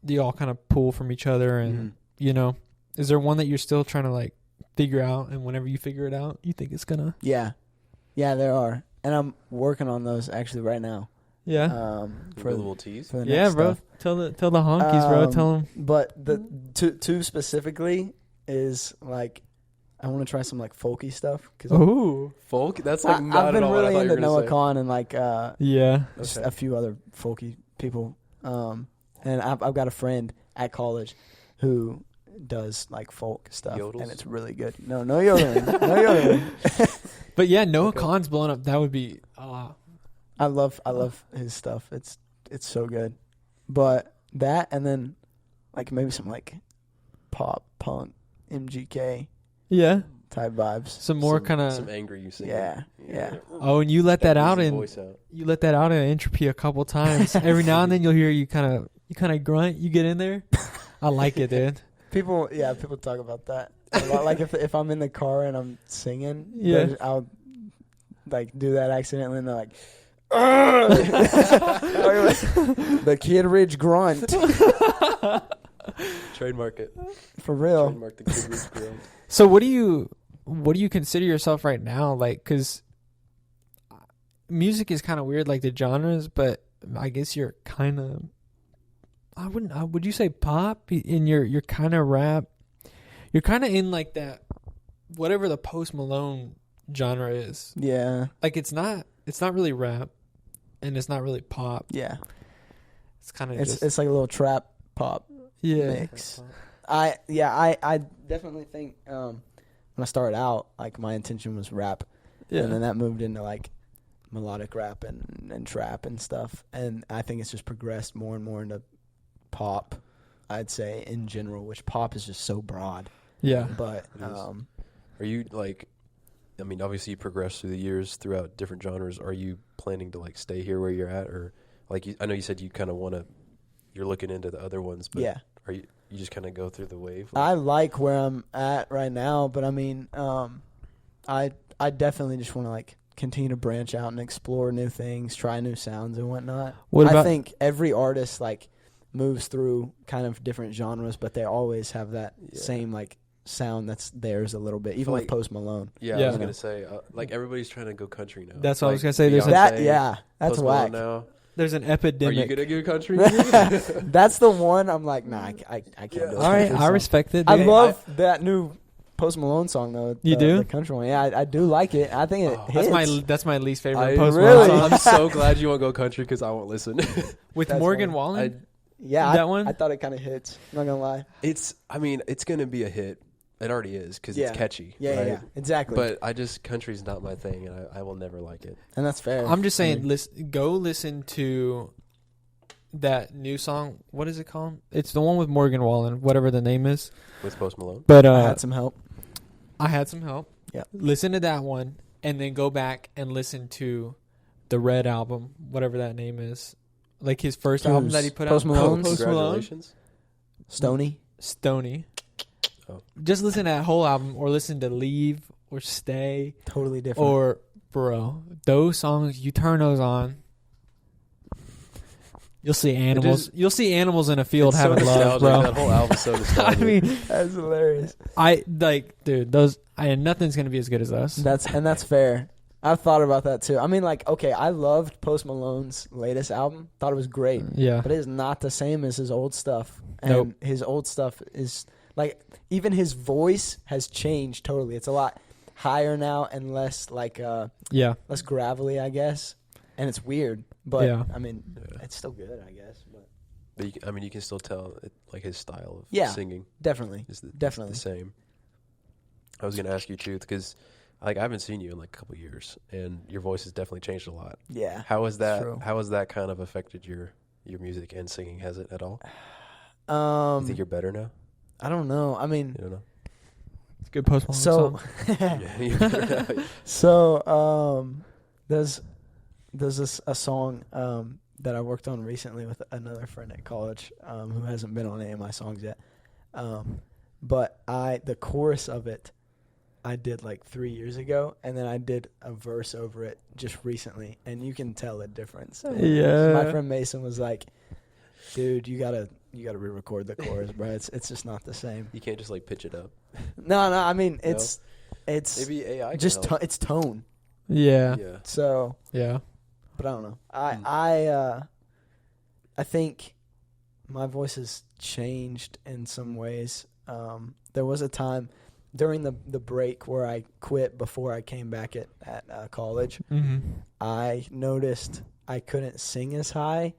you all kind of pull from each other, and you know, is there one that you're still trying to like figure out, and whenever you figure it out, you think it's gonna? Yeah, there are, and I'm working on those actually right now. Yeah. For a little tease. For the Yeah, next bro. stuff. Tell the honkies, bro. Tell them. But the two specifically is like, I want to try some like folky stuff. Ooh. Folk? That's like not I've been at all what I really thought you into were gonna Noah say. Kahan and like Yeah. just Okay. a few other folky people. And I've got a friend at college who does like folk stuff, Yodels? and it's really good. No yodeling, no yodeling. But yeah, Noah Okay. Kahan's blowing up. That would be. I love his stuff. It's so good. But that, and then like maybe some like pop punk MGK Yeah. type vibes. Some more kind Some of. angry you sing. Yeah. Oh, and you let that out, easy and voice out. you let that out in Entropy a couple times. Every now and then you'll hear you kind of grunt. You get in there. I like it, dude. People talk about that a lot. Like if I'm in the car and I'm singing, Yeah. I'll like do that accidentally, and they're like, the Kid Ridge grunt. Trademark it. For real. Trademark the Kid Ridge grunt. So what do you consider yourself right now? Like, because music is kind of weird, like the genres, but I guess you're kind of. Would you say pop? In you're kind of rap. You're kind of in like that, whatever the Post Malone genre is. Yeah. Like it's not really rap, and it's not really pop. Yeah. It's kind of It's like a little trap pop yeah. mix. I definitely think when I started out, like my intention was rap, and then that moved into like melodic rap and trap and stuff, and I think it's just progressed more and more into pop, I'd say, in general, which pop is just so broad. Yeah. But It is. Are you like, I mean, obviously you progress through the years throughout different genres. Are you planning to like stay here where you're at, or like I know you said you kind of want to, you're looking into the other ones, but yeah, are you just kind of go through the wave? I like where I'm at right now, but I mean, I definitely just want to like continue to branch out and explore new things, try new sounds and whatnot. I think every artist like moves through kind of different genres, but they always have that same like sound that's theirs a little bit, even like with Post Malone. Yeah, Yeah. I was gonna say like everybody's trying to go country now. That's what I was Like, gonna say. There's Beyonce, That's Post Malone whack. now. There's an Are epidemic. you gonna go country? That's the one I'm like, nah, I can't do it. All right, Country I song. respect it. I dude. love that new Post Malone song though. You do? The country one. Yeah, I do like it. I think it hits. That's my least favorite I Post really- Malone song. I'm so glad you won't go country because I won't listen. With That's Morgan one. Wallen. Yeah, That one? I thought it kind of hits. I'm not gonna lie. I mean, it's gonna be a hit. It already is because Yeah. it's catchy. Yeah, right? yeah, exactly. But country's not my thing, and I will never like it. And that's fair. I'm just I saying, mean, go listen to that new song. What is it called? It's the one with Morgan Wallen, whatever the name is. With Post Malone. But I had some help. I had some help. Yeah. Listen to that one, and then go back and listen to the Red album, whatever that name is. Like his first album that he put Post out. Malone's? Post Malone. Congratulations. Stoney. Stoney. Oh. Just listen to that whole album, or listen to Leave, or Stay, Totally different. or bro, those songs, you turn those on, you'll see animals. You'll see animals in a field It's having so love, nostalgic. bro. That whole album's so nostalgic. I mean, That's hilarious. dude, those. Nothing's gonna be as good as us. That's fair. I've thought about that too. I mean, like, okay, I loved Post Malone's latest album. Thought it was great, Yeah. but it is not the same as his old stuff. And Nope. his old stuff is like, even his voice has changed totally. It's a lot higher now and less like Yeah. less gravelly, I guess. And it's weird, but Yeah. I mean, Yeah. it's still good, I guess. But But you can still tell like his style of Yeah. singing definitely, is definitely. the same. I was gonna ask you, Truth, because like I haven't seen you in like a couple of years, and your voice has definitely changed a lot. Yeah. How has that? true. How has that kind of affected your music and singing? Has it at all? You think you're better now? I don't know. I mean, You don't know. It's a good Post Malone so song. Yeah, you're better now. so there's a song that I worked on recently with another friend at college who hasn't been on any of my songs yet. But the chorus of it I did like 3 years ago, and then I did a verse over it just recently, and you can tell the difference. Yeah. My friend Mason was like, "Dude, you gotta re-record the chorus, bro. It's just not the same." You can't just like pitch it up. No, I mean No? it's Maybe AI can just help. it's tone. Yeah. Yeah. So, Yeah. but I don't know. I think my voice has changed in some ways. There was a time during the break where I quit before I came back at college. Mm-hmm. I noticed I couldn't sing as high,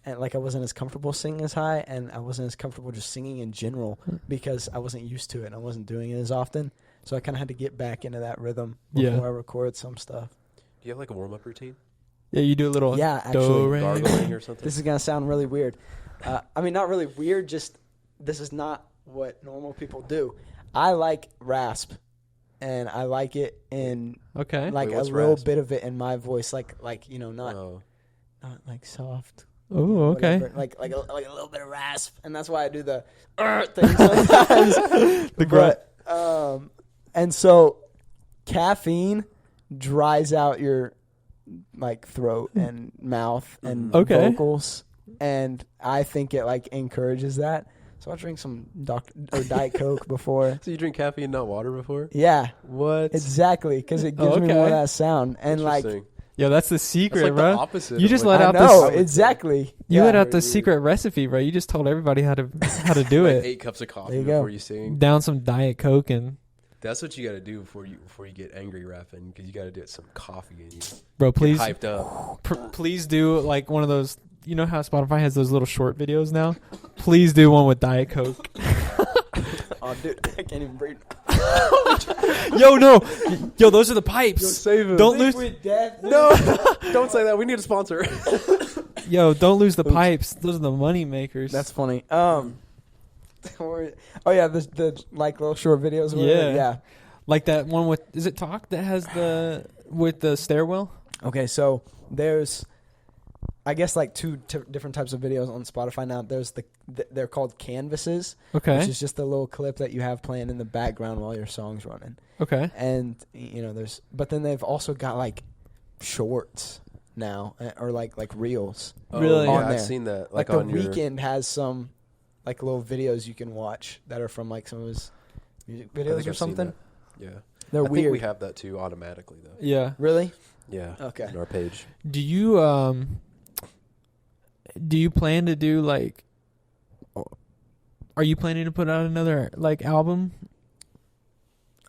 and like I wasn't as comfortable singing as high, and I wasn't as comfortable just singing in general because I wasn't used to it and I wasn't doing it as often. So I kind of had to get back into that rhythm before Yeah. I record some stuff. Do you have like a warm up routine? Yeah, you do a little. Yeah, do, actually. re, Gargling or something? This is gonna sound really weird. I mean, not really weird. Just this is not what normal people do. I like rasp, and I like it in Okay. like Wait, a what's little rasp? bit of it in my voice, like you know, not Oh. like soft. Oh, okay. Whatever. Like a little bit of rasp, and that's why I do the thing sometimes. The grunt. But and so caffeine dries out your like throat and mouth and Okay. vocals, and I think it like encourages that. So I drink some Diet Coke before. So you drink caffeine, not water, before? Yeah, What? exactly, because it gives me Okay. more of that sound, and like Interesting. Yo, that's the That's secret, like bro. the opposite. You of just what let I out know this- exactly. You Yeah. let out the Very secret recipe, bro. You just told everybody how to do like it. 8 cups of coffee There you go. before you sing. Down some Diet Coke and That's what you got to do before you get angry rapping, because you got to get some coffee in you. bro, please, Get hyped up. please do like one of those. You know how Spotify has those little short videos now? Please do one with Diet Coke. Oh, dude, I can't even breathe. Yo, no, yo, those are the pipes. save it. Don't lose, No, don't say that. We need a sponsor. yo, don't lose the Oops. pipes. Those are the money makers. That's funny. Oh yeah, the like little short videos. Or whatever. Yeah. Yeah. like that one with. Is it Talk that has with the stairwell? Okay, so there's, I guess, like two different types of videos on Spotify now. There's they're called canvases, Okay, which is just a little clip that you have playing in the background while your song's running. okay. And you know, but then they've also got like shorts now, or like reels. Really? Oh, On yeah, there. I've seen that. Like Like the on your. Weeknd has some like little videos you can watch that are from like some of his music I videos think or I've seen something. that. Yeah. They're I think weird. we have that too automatically though. Yeah. Really? Yeah. Okay. On our page. Do you plan to do like? Are you planning to put out another like album?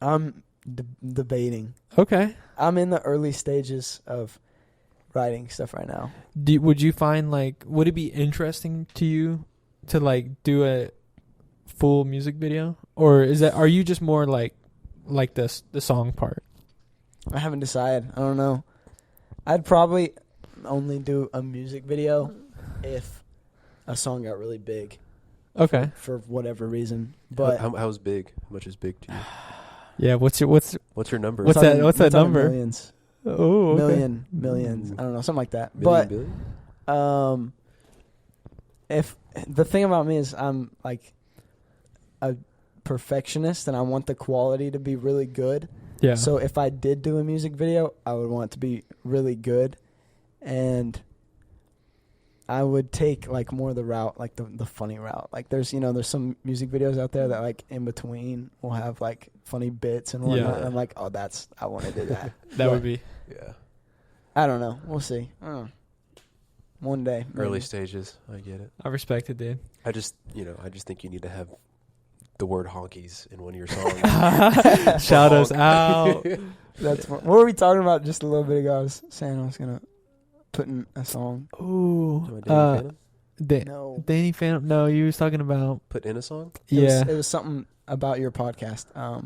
I'm debating. Okay. I'm in the early stages of writing stuff right now. Would you find like would it be interesting to you to like do a full music video, or are you just more like this the song part? I haven't decided. I don't know. I'd probably only do a music video if a song got really big Okay. for whatever reason. But How's big? How much is big to you? Yeah. What's your What's your number? What's that- what's that talking number? Millions. oh okay. Millions. I don't know, something like that. Million, But billion? if the thing about me is I'm like a perfectionist and I want the quality to be really good. Yeah. So if I did do a music video, I would want it to be really good, and I would take like more of the route, like the funny route. Like there's some music videos out there that like in between will have like funny bits and whatnot. Yeah. And I'm like, oh, I want to do that. That would be. Yeah. I don't know. We'll see. One day. Maybe. Early stages. I get it. I respect it, dude. I just think you need to have the word honkies in one of your songs. Shout us out. That's what were we talking about just a little bit ago? I was saying I was gonna put in a song. Ooh. No. No, Danny Phantom. No, you was talking about. Put in a song? Yeah. it was something about your podcast. Our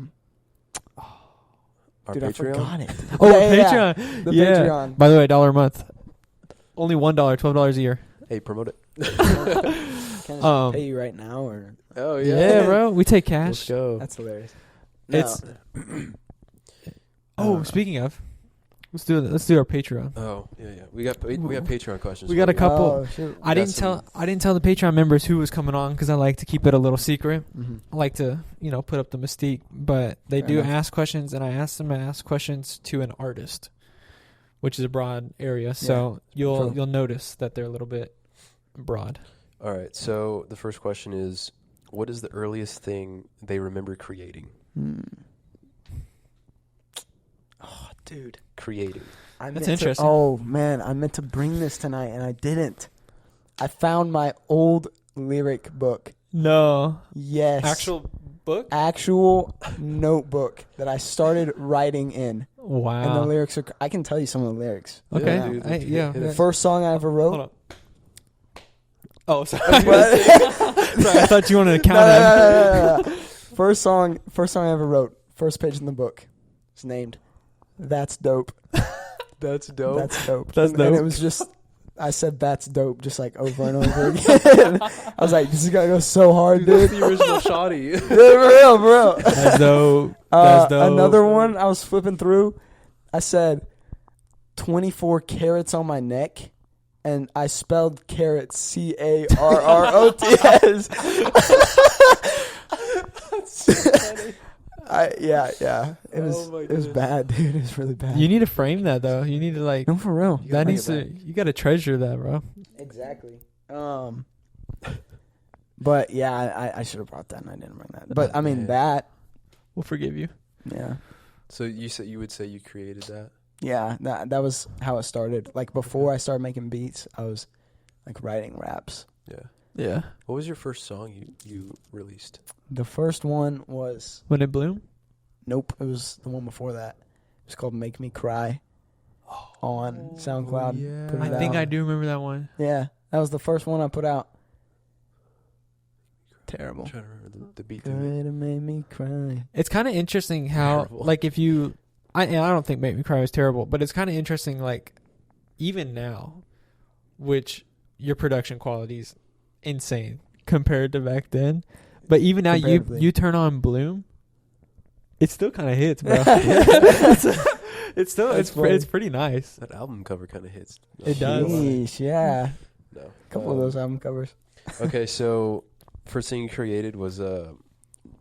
Dude, Patreon? I forgot it. Oh, Yeah, Patreon. The Yeah. Patreon. By the way, $1 a month. Only $1, $12 a year. Hey, promote it. Can I just pay you right now or? Oh, Yeah, bro. We take Let's cash. go. That's hilarious. It's. Speaking of, let's do our Patreon. Oh, yeah. We have Patreon questions. We got a couple. Oh, shoot. I didn't tell the Patreon members who was coming on because I like to keep it a little secret. Mhm. I like to put up the mystique, but they Fair do enough. ask questions, and I asked them to ask questions to an artist, which is a broad area. So true. you'll notice that they're a little bit broad. All right. So the first question is, what is the earliest thing they remember creating? Oh, dude. Creating. That's interesting. Oh man, I meant to bring this tonight and I didn't. I found my old lyric book. No, Yes. book. Notebook that I started writing in. Wow. And the lyrics are. I can tell you some of the lyrics. Okay. Yeah, dude, Yeah. The first song I ever wrote. Hold on. Oh, sorry. What? Sorry, I thought you wanted to count it. No. First song I ever wrote. First page in the book. It's named "That's Dope." That's dope. That's dope. That's And dope. it was just. I said "That's dope" just like over and over again. I was like, "This is gonna go so hard, dude." the original shoddy. Yeah, for real. That's dope. That's dope. Another one I was flipping through. I said 24 carats on my neck, and I spelled carrots CARROTS. Yeah. It was bad, dude. It was really bad. You need to frame that though. You need to like. No, for real. That needs to. You got to treasure that, bro. Exactly. But yeah, I should have brought that, and I didn't bring that. But I mean Yeah. that. We'll forgive you. Yeah. So you would say you created that? Yeah, that was how it started. Like before I started making beats, I was like writing raps. Yeah. Yeah. What was your first song you released? The first one was When it bloom. nope, it was the one before that. It was called "Make Me Cry" on SoundCloud. yeah. Put it I think out. I do remember that one. Yeah, that was the first one I put out. Terrible. I'm trying to remember the beat. Good, it made me cry. It's kind of interesting how, Terrible. like, if you, I don't think "Make Me Cry" was terrible, but it's kind of interesting, like, even now, which your production quality's insane compared to back then. But even now, Comparatively. you turn on Bloom, it still kind of hits, bro. It's still That's funny. it's pretty nice. That album cover kind of hits. It does. Yeesh, yeah. No. A couple of those album covers. Okay, so first thing you created was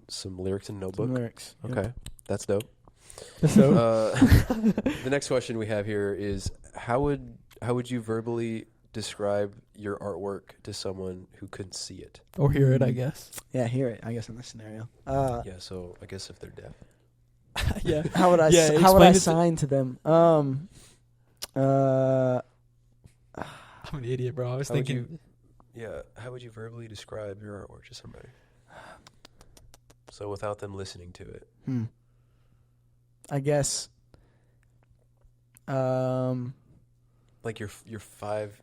some lyrics in Notebook. Some lyrics. Yep. Okay, that's dope. So The next question we have here is how would you verbally describe your artwork to someone who couldn't see it? or hear it, I guess. Yeah, hear it, I guess, in this scenario. Yeah, so I guess if they're deaf. Yeah. How would I Yeah, how would I explain it to- sign to them? I'm an idiot, bro. I was How would thinking. How would you verbally describe your artwork to somebody? So without them listening to it. I guess. Like your 5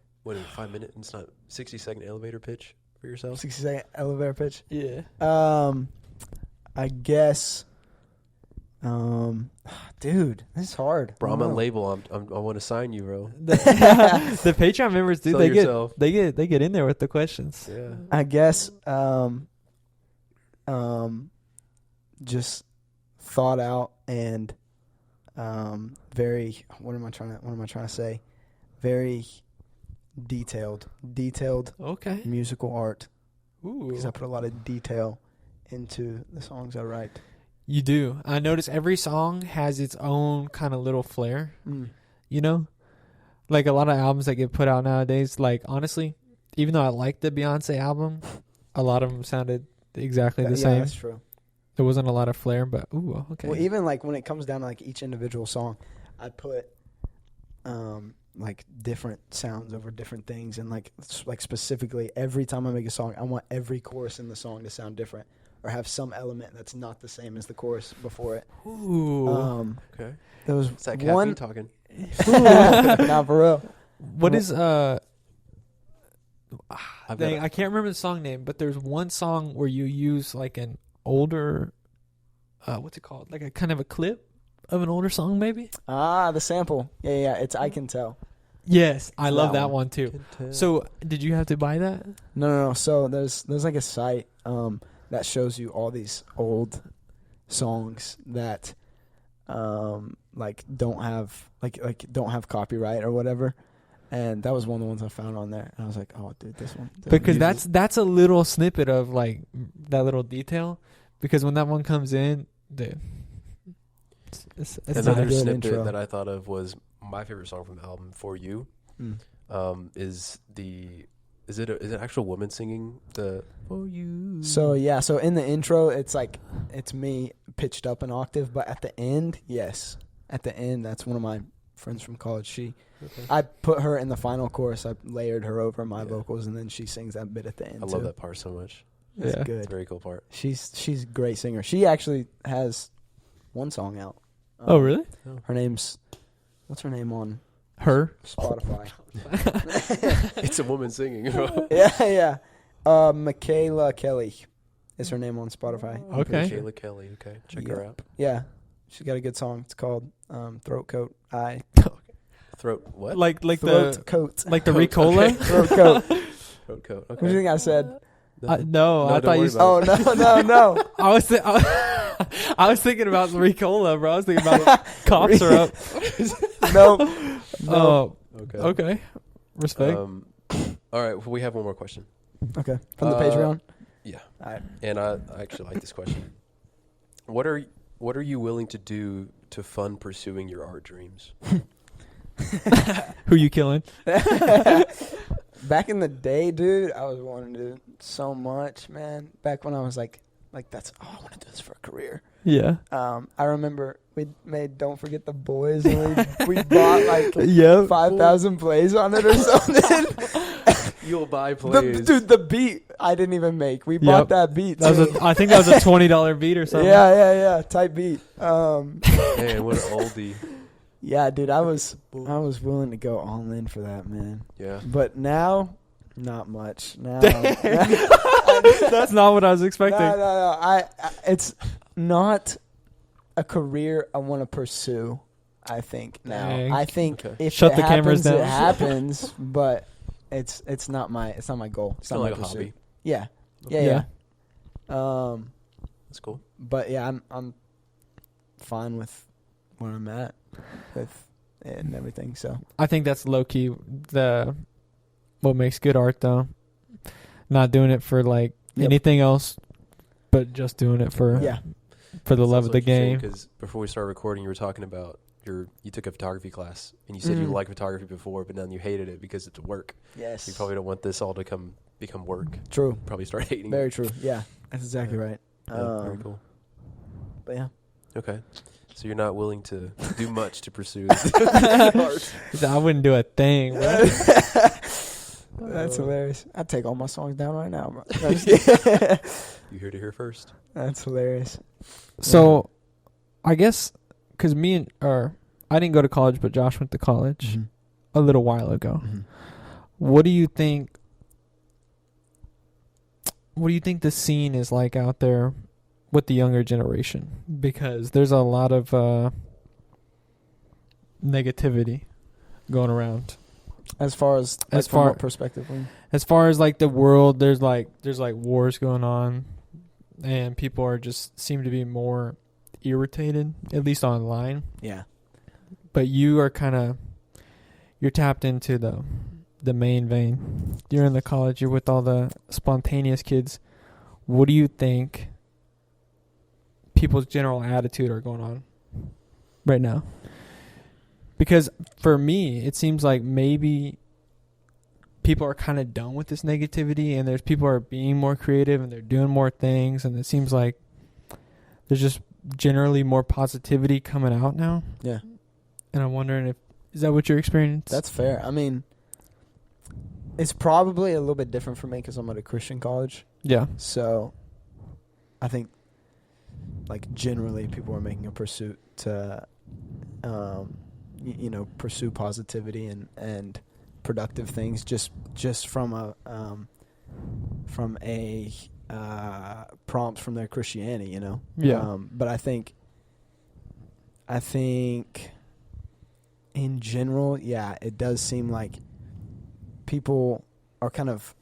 minute, it's not 60-second elevator pitch for yourself? 60-second elevator pitch. Yeah. I guess. Dude, this is hard. Bro, I'm I a don't know. label. I want to sign you, bro. The Patreon members, dude, Sell they yourself. get in there with the questions. Yeah. I guess. Just thought out and very. What am I trying to say? Very detailed Okay. musical art Ooh. because I put a lot of detail into the songs I write. You do. I notice every song has its own kind of little flair. Mm. You know, like a lot of albums that get put out nowadays. Like honestly, even though I like the Beyonce album, a lot of them sounded exactly the same. That's true. There wasn't a lot of flair, but ooh, okay. Well, even like when it comes down to like each individual song, I put like different sounds over different things, and like specifically every time I make a song, I want every chorus in the song to sound different or have some element that's not the same as the chorus before it. Ooh. Okay. There was It's that one caffeine talking. Not for real. What is I've got dang, I can't remember the song name, but there's one song where you use like an older what's it called? Like a kind of a clip of an older song maybe? The sample. Yeah, it's I Can Tell. Yes, I love That that one too. So, did you have to buy that? No. So there's like a site that shows you all these old songs that like don't have don't have copyright or whatever. And that was one of the ones I found on there, and I was like, "Oh, dude, this one." Because that's a little snippet of like that little detail. Because when that one comes in, dude, it's Another good snippet intro. that I thought of was my favorite song from the album, For You. Is it an actual woman singing the For You? So yeah, so in the intro, it's like it's me pitched up an octave, but at the end, yes, at the end, that's one of my friends from college. I put her in the final chorus. I layered her over my vocals, and then she sings that bit at the end. I love that part so much. It's Yeah. good. It's a very cool part. She's a great singer. She actually has one song out. Oh, really? Her name's what's her name on Her? Spotify? It's a woman singing. yeah. Michaela Kelly is her name on Spotify. Okay. Kayla Kelly. Okay, check Yeah. her out. Yeah, she's got a good song. It's called Throat Coat. Throat what? Like Throat Coat. like the Coat, Ricola? Throat Coat. Throat coat. What do you Okay. think I said? No, I don't thought worry you. about Oh no. I was I was thinking about Ricola, bro. I was thinking about cough syrup. No. Oh, Okay. okay. Respect. All right. Well, we have one more question. Okay. From the Patreon. Yeah. All right. And I actually like this question. What are you willing to do to fund pursuing your art dreams? Who you killing? Back in the day, dude, I was wanting to do so much, man. Back when I was like that's I want to do this for a career. Yeah. I remember we made Don't Forget the Boys, and we bought like Yep. 5,000 plays on it or something. You'll buy plays. The beat I didn't even make. We bought that beat. That was too. I think that was a $20 beat or something. Yeah. Type beat. Man, what an oldie. Yeah, dude, I was willing to go all in for that, man. Yeah. But now, not much. Now, That's not what I was expecting. no. I it's not a career I want to pursue. I think now. Dang. I think Okay. if Shut it the cameras happens, down. it happens. But it's not my goal. It's Still not like my a pursuit. hobby. Yeah. Yeah. That's cool. But yeah, I'm fine with where I'm at with it and everything. So I think that's low key what makes good art though. Not doing it for like anything else, but just doing it for the love of the game. Because before we started recording, you were talking about you took a photography class and you said you liked photography before, but then you hated it because it's work. yes, You probably don't want this all to become work. true. Probably start hating Very it. true. Yeah, that's exactly right. Yeah, very cool. But yeah, Okay. So you're not willing to do much to pursue I wouldn't do a thing. Bro. that's hilarious. I'd take all my songs down right now, bro. No, just kidding. You heard it here first. That's hilarious. So, I guess because I didn't go to college, but Josh went to college a little while ago. What do you think? What do you think the scene is like out there with the younger generation? Because there's a lot of negativity going around. As far as As from far- what perspective? As far as like the world, there's like wars going on, and people are just seem to be more irritated, at least online. Yeah. But you are you're tapped into the main vein. You're in the college. You're with all the spontaneous kids. What do you think people's general attitude are going on right now? Because for me, it seems like maybe people are kind of done with this negativity, and there's people are being more creative and they're doing more things, and it seems like there's just generally more positivity coming out now. Yeah. And I'm wondering is that what you're experiencing? That's fair. I mean, it's probably a little bit different for me because I'm at a Christian college. Yeah. So I think, like, generally people are making a pursuit to, pursue positivity and productive things just from a prompt from their Christianity, you know? Yeah. But I think in general, yeah, it does seem like people are kind of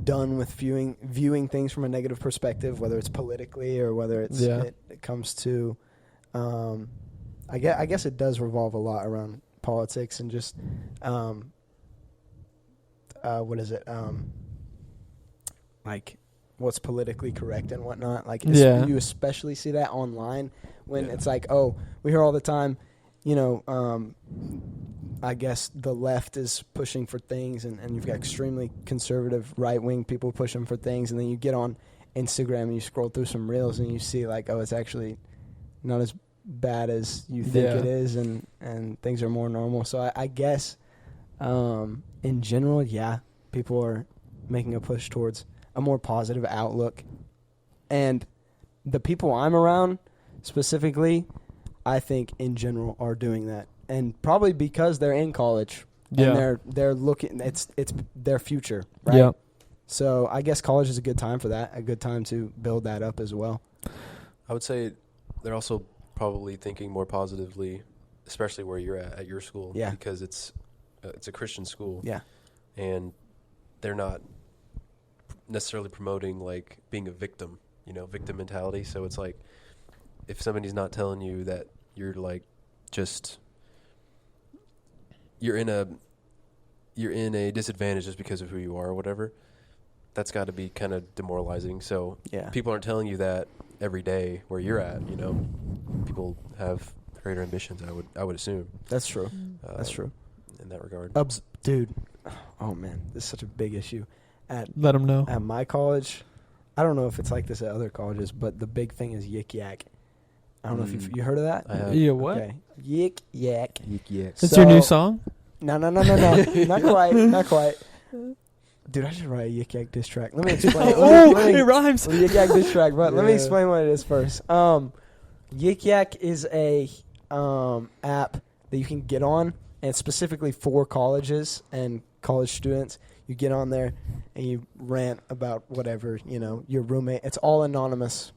done with viewing things from a negative perspective, whether it's politically or whether it's it comes to I guess it does revolve a lot around politics and just like what's politically correct and whatnot. Like you especially see that online when it's like, oh, we hear all the time, I guess the left is pushing for things and you've got extremely conservative right-wing people pushing for things, and then you get on Instagram and you scroll through some reels and you see like, oh, it's actually not as bad as you think it is, and things are more normal. So I guess in general, yeah, people are making a push towards a more positive outlook. And the people I'm around specifically, I think in general are doing that. And probably because they're in college and they're looking, it's their future, right? Yeah. So I guess college is a good time for that, a good time to build that up as well. I would say they're also probably thinking more positively, especially where you're at your school. Yeah. Because it's a Christian school. Yeah. And they're not necessarily promoting like being a victim, victim mentality. So it's like if somebody's not telling you that you're like just you're in a disadvantage just because of who you are or whatever, that's got to be kind of demoralizing. So people aren't telling you that every day where you're at. People have greater ambitions. I would assume. That's true. That's true. In that regard, dude. Oh man, this is such a big issue. Let them know. At my college, I don't know if it's like this at other colleges, but the big thing is Yik Yak. I don't know if you heard of that. I have. Yeah, what? Okay. Yik Yak. Yik Yak. That's your new song? No. Not quite. Dude, I should write a Yik Yak diss track. Let me explain. It rhymes. Yik Yak diss track, but let me explain what it is first. Yik Yak is a app that you can get on, and it's specifically for colleges and college students. You get on there and you rant about whatever, your roommate. It's all anonymous.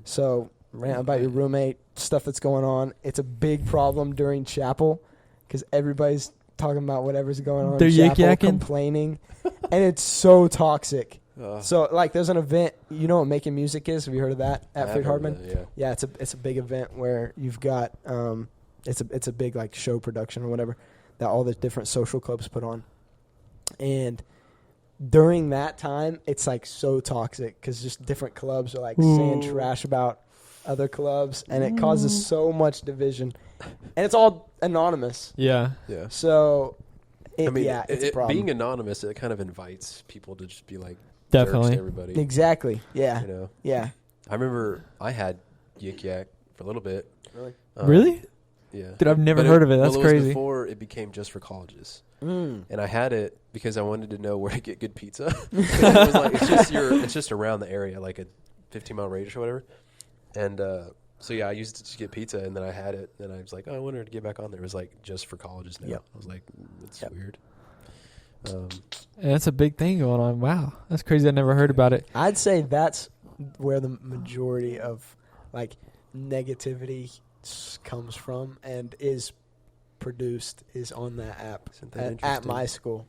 So rant about your roommate, stuff that's going on. It's a big problem during chapel because everybody's talking about whatever's going on. They're in chapel, yik-yakking? complaining, and it's so toxic. So like, there's an event. You know what Making Music is? Have you heard of that at Freed Hardman? Yeah, it's a big event where you've got it's a big like show production or whatever that all the different social clubs put on. And during that time, it's like so toxic because just different clubs are like saying trash about other clubs, and it causes so much division. And it's all anonymous. Yeah. Yeah. So, it's a problem. Being anonymous, it kind of invites people to just be like, definitely, jerks to everybody. Exactly. Yeah. Yeah. I remember I had Yik Yak for a little bit. Really? Really? Yeah. Dude, I've never heard of it. That's it crazy. Was before it became just for colleges. And I had it because I wanted to know where to get good pizza. It was like it's just around the area, like a 15-mile radius or whatever. And so I used it to get pizza, and then I had it, and I was like, oh, I wanted to get back on there. It was like just for colleges now. Yep. I was like, it's weird. And that's a big thing going on. Wow, that's crazy. I never heard about it. I'd say that's where the majority of like negativity comes from and is produced is on that app at my school.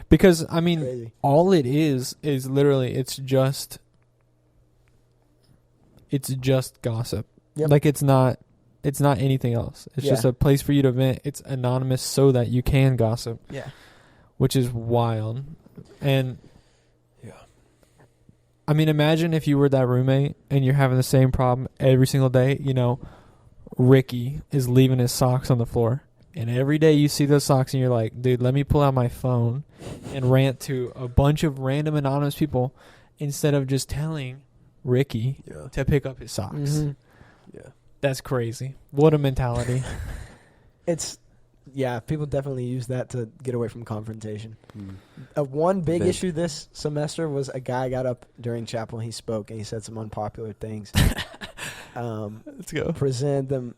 Because I mean, crazy. All it is literally it's just gossip. Yep. Like it's not anything else. It's just a place for you to vent. It's anonymous so that you can gossip. Yeah. Which is wild. And I mean, imagine if you were that roommate and you're having the same problem every single day. You know, Ricky is leaving his socks on the floor. And every day you see those socks and you're like, dude, let me pull out my phone and rant to a bunch of random anonymous people instead of just telling Ricky to pick up his socks. Mm-hmm. Yeah. That's crazy. What a mentality. People definitely use that to get away from confrontation. Mm. One big issue this semester was a guy got up during chapel and he spoke and he said some unpopular things. Let's go. Presented them.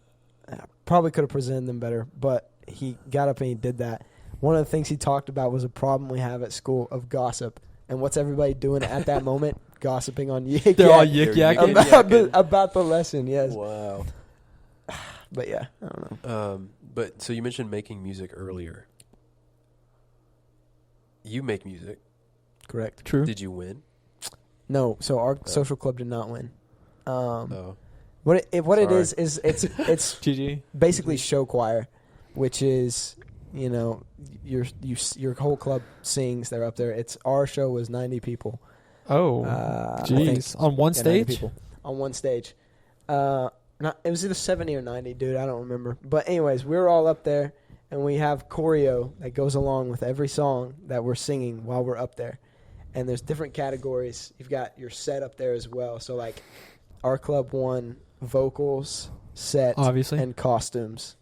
Probably could have presented them better, but he got up and he did that. One of the things he talked about was a problem we have at school of gossip. And what's everybody doing at that moment? Gossiping on yik. They're all yik-yakking. About the lesson, yes. Wow. But yeah, I don't know. But so you mentioned making music earlier. You make music. Correct. True. Did you win? No, so our social club did not win. Oh. What it is it's GG. basically show choir, which is, you know, your whole club sings. They're up there. Our show was 90 people. Oh, jeez. On one 90 stage? people on one stage. It was either 70 or 90, dude. I don't remember. But anyways, we were all up there, and we have choreo that goes along with every song that we're singing while we're up there. And there's different categories. You've got your set up there as well. So, like, our club won vocals, set, obviously, and costumes.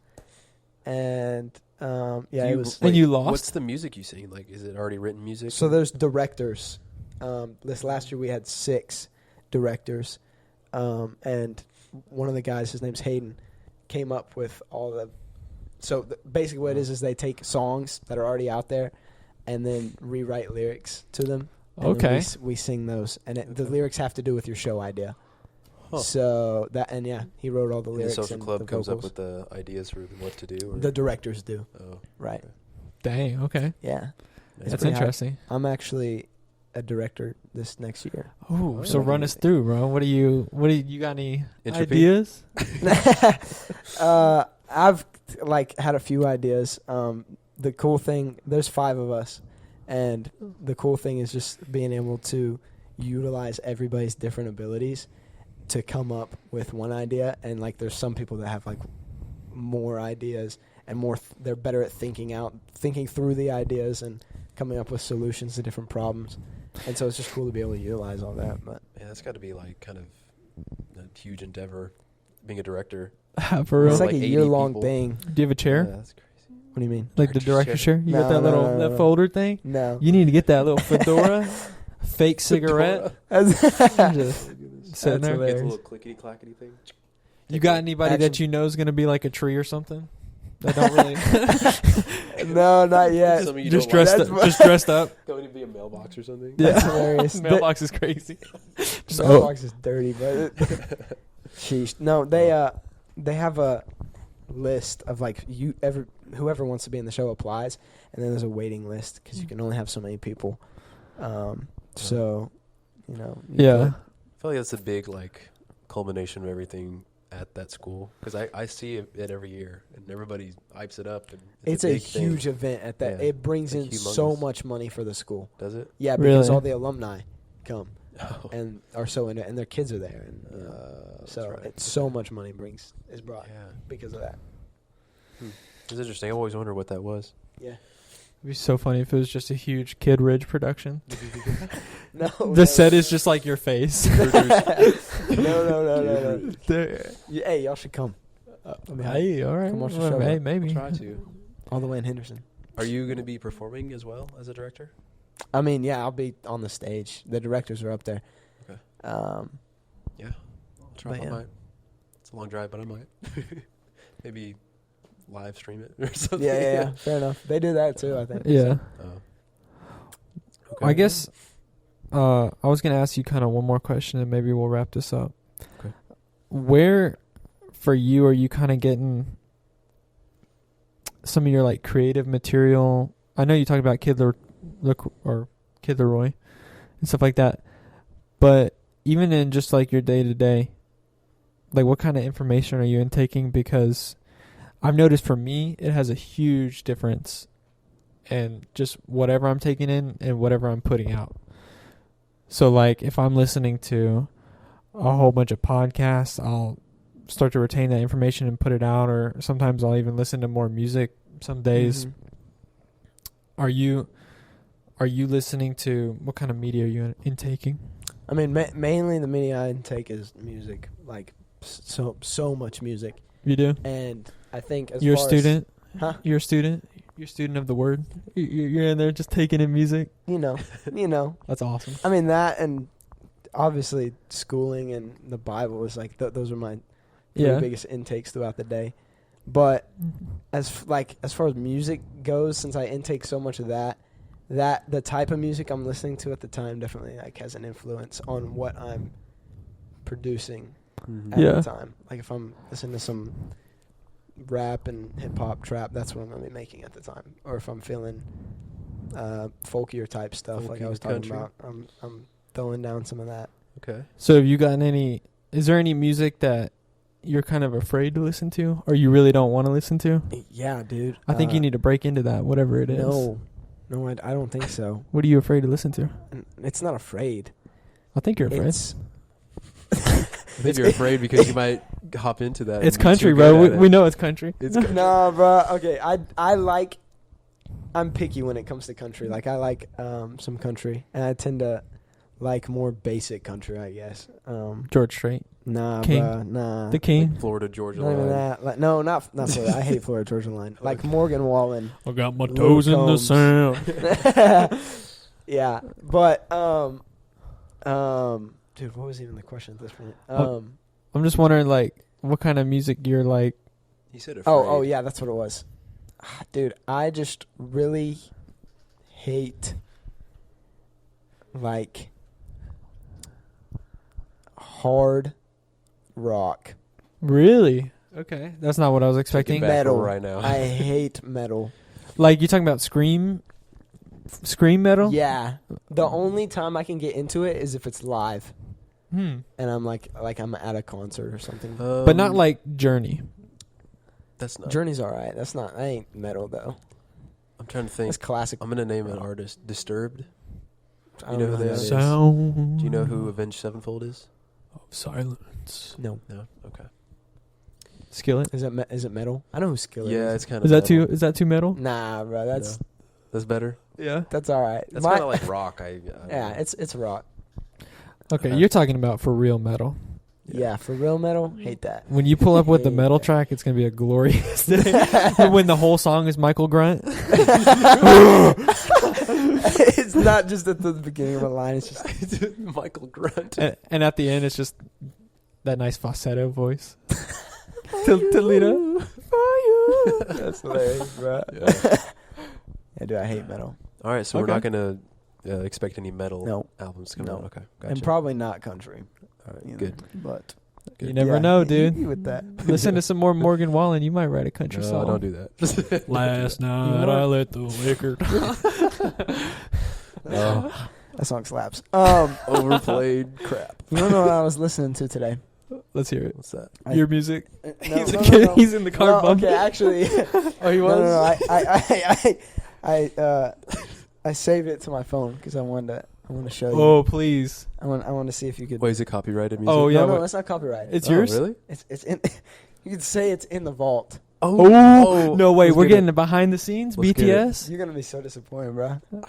And, it was... And you lost? What's the music you sing? Like, is it already written music? So there's directors. This last year we had 6 directors. And one of the guys, his name's Hayden, came up with all the... So basically what it is they take songs that are already out there and then rewrite lyrics to them. Okay. We sing those. And the lyrics have to do with your show idea. Huh. So he wrote all the And lyrics. the social club the comes vocals. up with the ideas for what to do? Or? The directors do. Oh. Right. Okay. Dang, okay. Yeah. Nice. That's pretty high. interesting. I'm actually a director this next year. Oh, so yeah. run us through, bro. What do you got any Entropy? ideas? I've had a few ideas. The cool thing, there's 5 of us, and the cool thing is just being able to utilize everybody's different abilities to come up with one idea. And there's some people that have more ideas and more. They're better at thinking through the ideas and coming up with solutions to different problems. And so it's just cool to be able to utilize all that. But yeah, that's got to be kind of a huge endeavor, being a director. For real? it's like a 80 year-long people. thing. Do you have a chair? Yeah, that's crazy. What do you mean? Like the director's chair? You got No, that no, that folder thing? No. You need to get that little fedora, fake cigarette. Just sitting That's there. Get the hilarious. little clickety clackety thing. You got anybody that you know is going to be like a tree or something? That don't really... No, not yet. Some of you just don't like dressed that. up. Just dressed up. Going to be a mailbox or something. Yeah. That's hilarious. Mailbox is crazy. Just, Mailbox is dirty, but sheesh. No, they have a list of whoever wants to be in the show applies, and then there's a waiting list because you can only have so many people. So, yeah. I feel like that's a big culmination of everything at that school, because I see it every year and everybody hypes it up, and it's a a big huge thing. event at that. Yeah. It brings in Humongous. so much money for the school. Does it? Yeah, because Really? all the alumni come Oh. and are so into it, and their kids are there, and That's so right. it's so much money is brought Yeah, because of that. it's interesting. I always wondered what that was. Yeah. It'd be so funny if it was just a huge Kid Ridge production. No. The set is just like your face. No. Hey, y'all should come. Hey, all right. Come watch the Well, show. hey, maybe. Try to. All the way in Henderson. Are you going to be performing as well as a director? I mean, yeah, I'll be on the stage. The directors are up there. Okay. Yeah. I'll try. But I yeah. might. It's a long drive, but I might. Maybe live stream it or something. Yeah. Fair enough. They do that too, I think. Yeah. Oh. I guess I was going to ask you kind of one more question, and maybe we'll wrap this up. Okay. Where, for you, are you kind of getting some of your creative material? I know you talked about Kid Leroy and stuff like that, but even in just your day to day, what kind of information are you intaking? Because I've noticed for me, it has a huge difference in just whatever I'm taking in and whatever I'm putting out. So like if I'm listening to a whole bunch of podcasts, I'll start to retain that information and put it out, or sometimes I'll even listen to more music some days. Are you listening to, what kind of media are you intaking? I mean, mainly the media I intake is music, like so much music. You do? And I think as You're a far student? Huh? You're a student? You're a student of the word? You're in there just taking in music? you know. That's awesome. I mean, that and obviously schooling and the Bible is like, those are my three biggest intakes throughout the day. But as far as music goes, since I intake so much of that the type of music I'm listening to at the time definitely like has an influence on what I'm producing at the time. Like if I'm listening to some rap and hip hop trap, that's what I'm gonna be making at the time. Or if I'm feeling folkier type stuff, like I was talking about, I'm throwing down some of that. Okay. So have you gotten is there any music that you're kind of afraid to listen to, or you really don't want to listen to? Yeah, dude. I think you need to break into that, whatever it is. No, I don't think so. What are you afraid to listen to? It's not afraid. I think you're afraid. I think you're afraid because you might hop into that. It's country, bro. We know it's country. Nah, bro. Okay, I'm picky when it comes to country. Like I like some country, and I tend to like more basic country, I guess. George Strait. Nah, King. bro. Nah. The King. Like Florida Georgia Not even line. that. Like, no, not Florida. I hate Florida Georgia line. Like Morgan Wallen. I got my Luke toes in the Combs. sand. Yeah, but dude, what was even the question at this point? I'm just wondering, like, what kind of music you're like. He said afraid. Oh, yeah, that's what it was. Dude, I just really hate, like, hard rock. Really? Okay, that's not what I was expecting. Metal right now. I hate metal. Like, you talking about scream metal? Yeah. The only time I can get into it is if it's live, and I'm like I'm at a concert or something. but not like Journey. That's not. Journey's all right. That ain't metal though. I'm trying to think. That's classic. I'm gonna name an artist. Disturbed. I You don't know who who they that are? is. Sound Do you know who Avenged Sevenfold is? of silence. No. No. Okay. Skillet. Is it metal? I know who Skillet Yeah, is. it's kind of. Is that too metal? Nah, bro. That's better. Yeah. that's all right. That's kind of like rock. I don't yeah, know. it's rock. Okay, you're talking about for real metal. Yeah, for real metal, hate that. When you pull up with the Hate metal that. track, it's gonna be a glorious day. When the whole song is Michael Grunt. It's not just at the beginning of a line. It's just Michael Grunt. And at the end, it's just that nice falsetto voice. Toledo. that's hilarious, bro. Yeah. Yeah, dude, I hate metal. All right, so Okay. we're not gonna expect any metal No. albums to come No. out. Okay, gotcha. And probably not country. All right, either. good. But You never yeah, know, dude. you with that. Listen to some more Morgan Wallen. You might write a country No, song. don't do that. Last night what? I let the liquor. That song slaps. Overplayed crap. You don't know what I was listening to today? Let's hear it. What's that? Your music. No, He's a no, kid. no. He's in the car No, bumping. okay, actually, Oh, he was. I saved it to my phone because I wanted to show you. Oh, please. I want to see if you could. Wait, is it copyrighted music? Oh, yeah. no, what- that's not copyrighted. It's Oh, yours? Really? It's in. You could say it's in the vault. Oh, no way. let's We're get getting it. the behind the scenes. Let's get BTS. You're gonna be so disappointed, bro. You're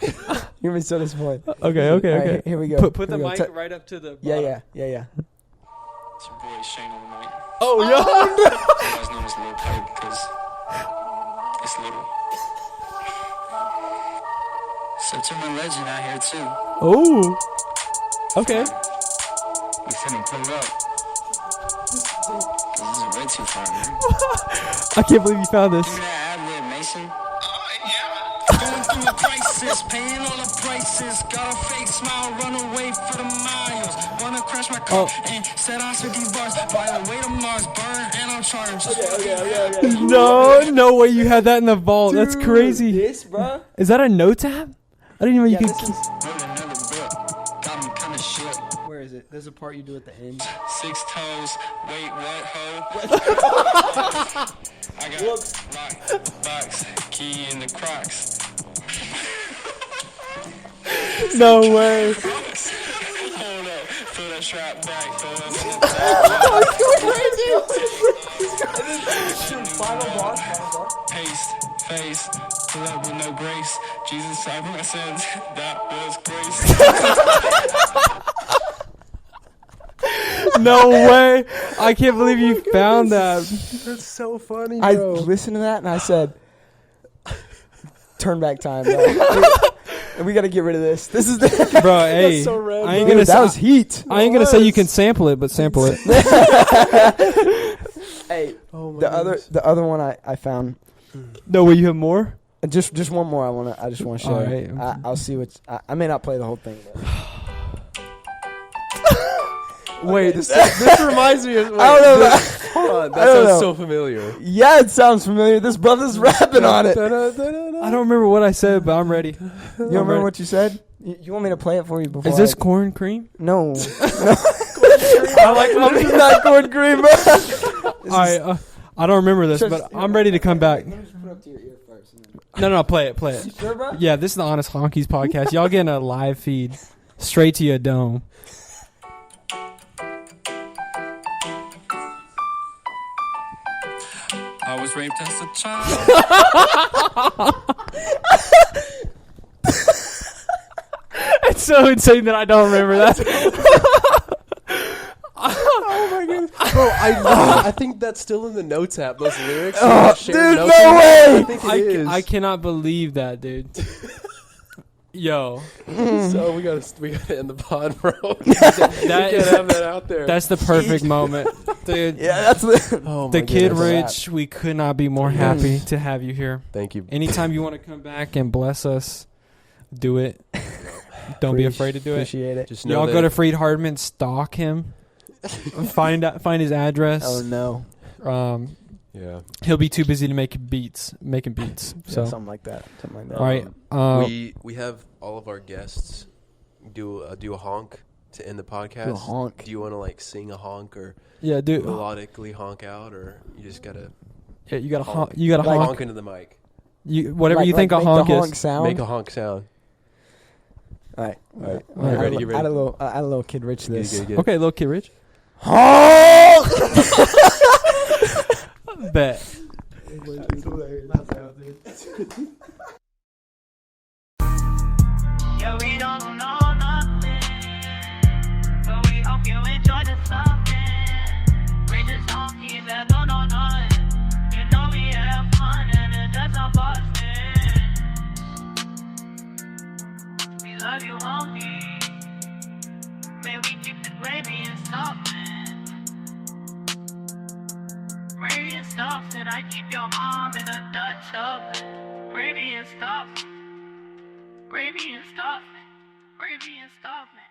gonna be so disappointed. Okay. All right, here we go. Put the Here we mic go. right up to the. Yeah. It's your boy Shane on the mic. Oh, yeah. Otherwise known as Lil Pipe because it's little. September Legend out here too. Oh. Okay. We finna pull up. This is way too far, man. I can't believe you found this. Give me that ad-lib, Mason. Going through a crisis, paying all the prices. Got a fake smile, run away for the miles. Wanna crash my car and set off with these bars. By the way to Mars, burn and I'm charged. No way you had that in the vault. That's crazy. This, bro. Is that a note tab? I didn't even know Yeah, you this could. is. Wrote another book, got me kinda shook. Where is it? There's a part you do at the end. 6 toes, wait, what, ho? I got lock, box, key in the Crocs. No way. trap back, Final boss. Paste, face, pull up with no grace. Jesus died for my sins, that was grace. No way! I can't believe you found that. That's so funny, I bro. listened to that and I said, "Turn back time, bro. And we got to get rid of this. This is the Bro, hey, so random. I ain't Dude, gonna that was heat. I ain't gonna say you can sample it, but sample it. Hey, Oh my the goodness. other one I found. No, will you have more? Just one more. I just want to share. Alright. I'll see what I may not play the whole thing. But. Wait, this reminds me of. Wait, I don't know. hold on, that I don't sounds know. so familiar. Yeah, it sounds familiar. This brother's rapping on it. I don't remember what I said, but I'm ready. You don't remember what you said? You want me to play it for you before? Is this corn cream? No. I like This is not corn cream, bro. I don't remember this, Just- but I'm ready to come back. Let me just put it up to your ear first. No, play it. You sure, bro? Yeah, this is the Honest Honkies podcast. Y'all getting a live feed straight to your dome. I was raped as a child. It's so insane that I don't remember that. Oh my goodness, bro! I think that's still in the notes app. Those lyrics. Oh, Shared dude, notes no app. way! I think it is. I cannot believe that, dude. Yo, So we gotta end the pod, bro. that We can't is, have that out there. that's the perfect moment, dude. Yeah, that's the. Oh my The Kid goodness. Rich, we could not be more happy to have you here. Thank you. Anytime you want to come back and bless us, do it. Don't be afraid to do it. Appreciate it. Just know Y'all that go to Freed Hardman, stalk him, find his address. Oh no. yeah. He'll be too busy to making beats. So, Yeah, something like that. all right. We have all of our guests do a honk to end the podcast. Do a honk. Do you want to like sing a honk or Yeah, dude. melodically honk out, or you just gotta Yeah, you gotta honk. honk. You gotta Like- honk. honk into the mic? Whatever you think a make honk the is. honk sound. Make a honk sound. All right. All right. All right. Ready? You ready? Add a little Kid Rich this. Get. Okay, little Kid Rich. Honk! Bet. Yeah, we don't know nothing, but we hope you enjoy the something. We just don't keep that don't know nothing. You know we have fun and it doesn't bust it. We love you, homie. Man, we keep the gravy and something. Gravy and stuff, and I keep your mom in a Dutch oven. Gravy and stuff. Gravy and stuff, man.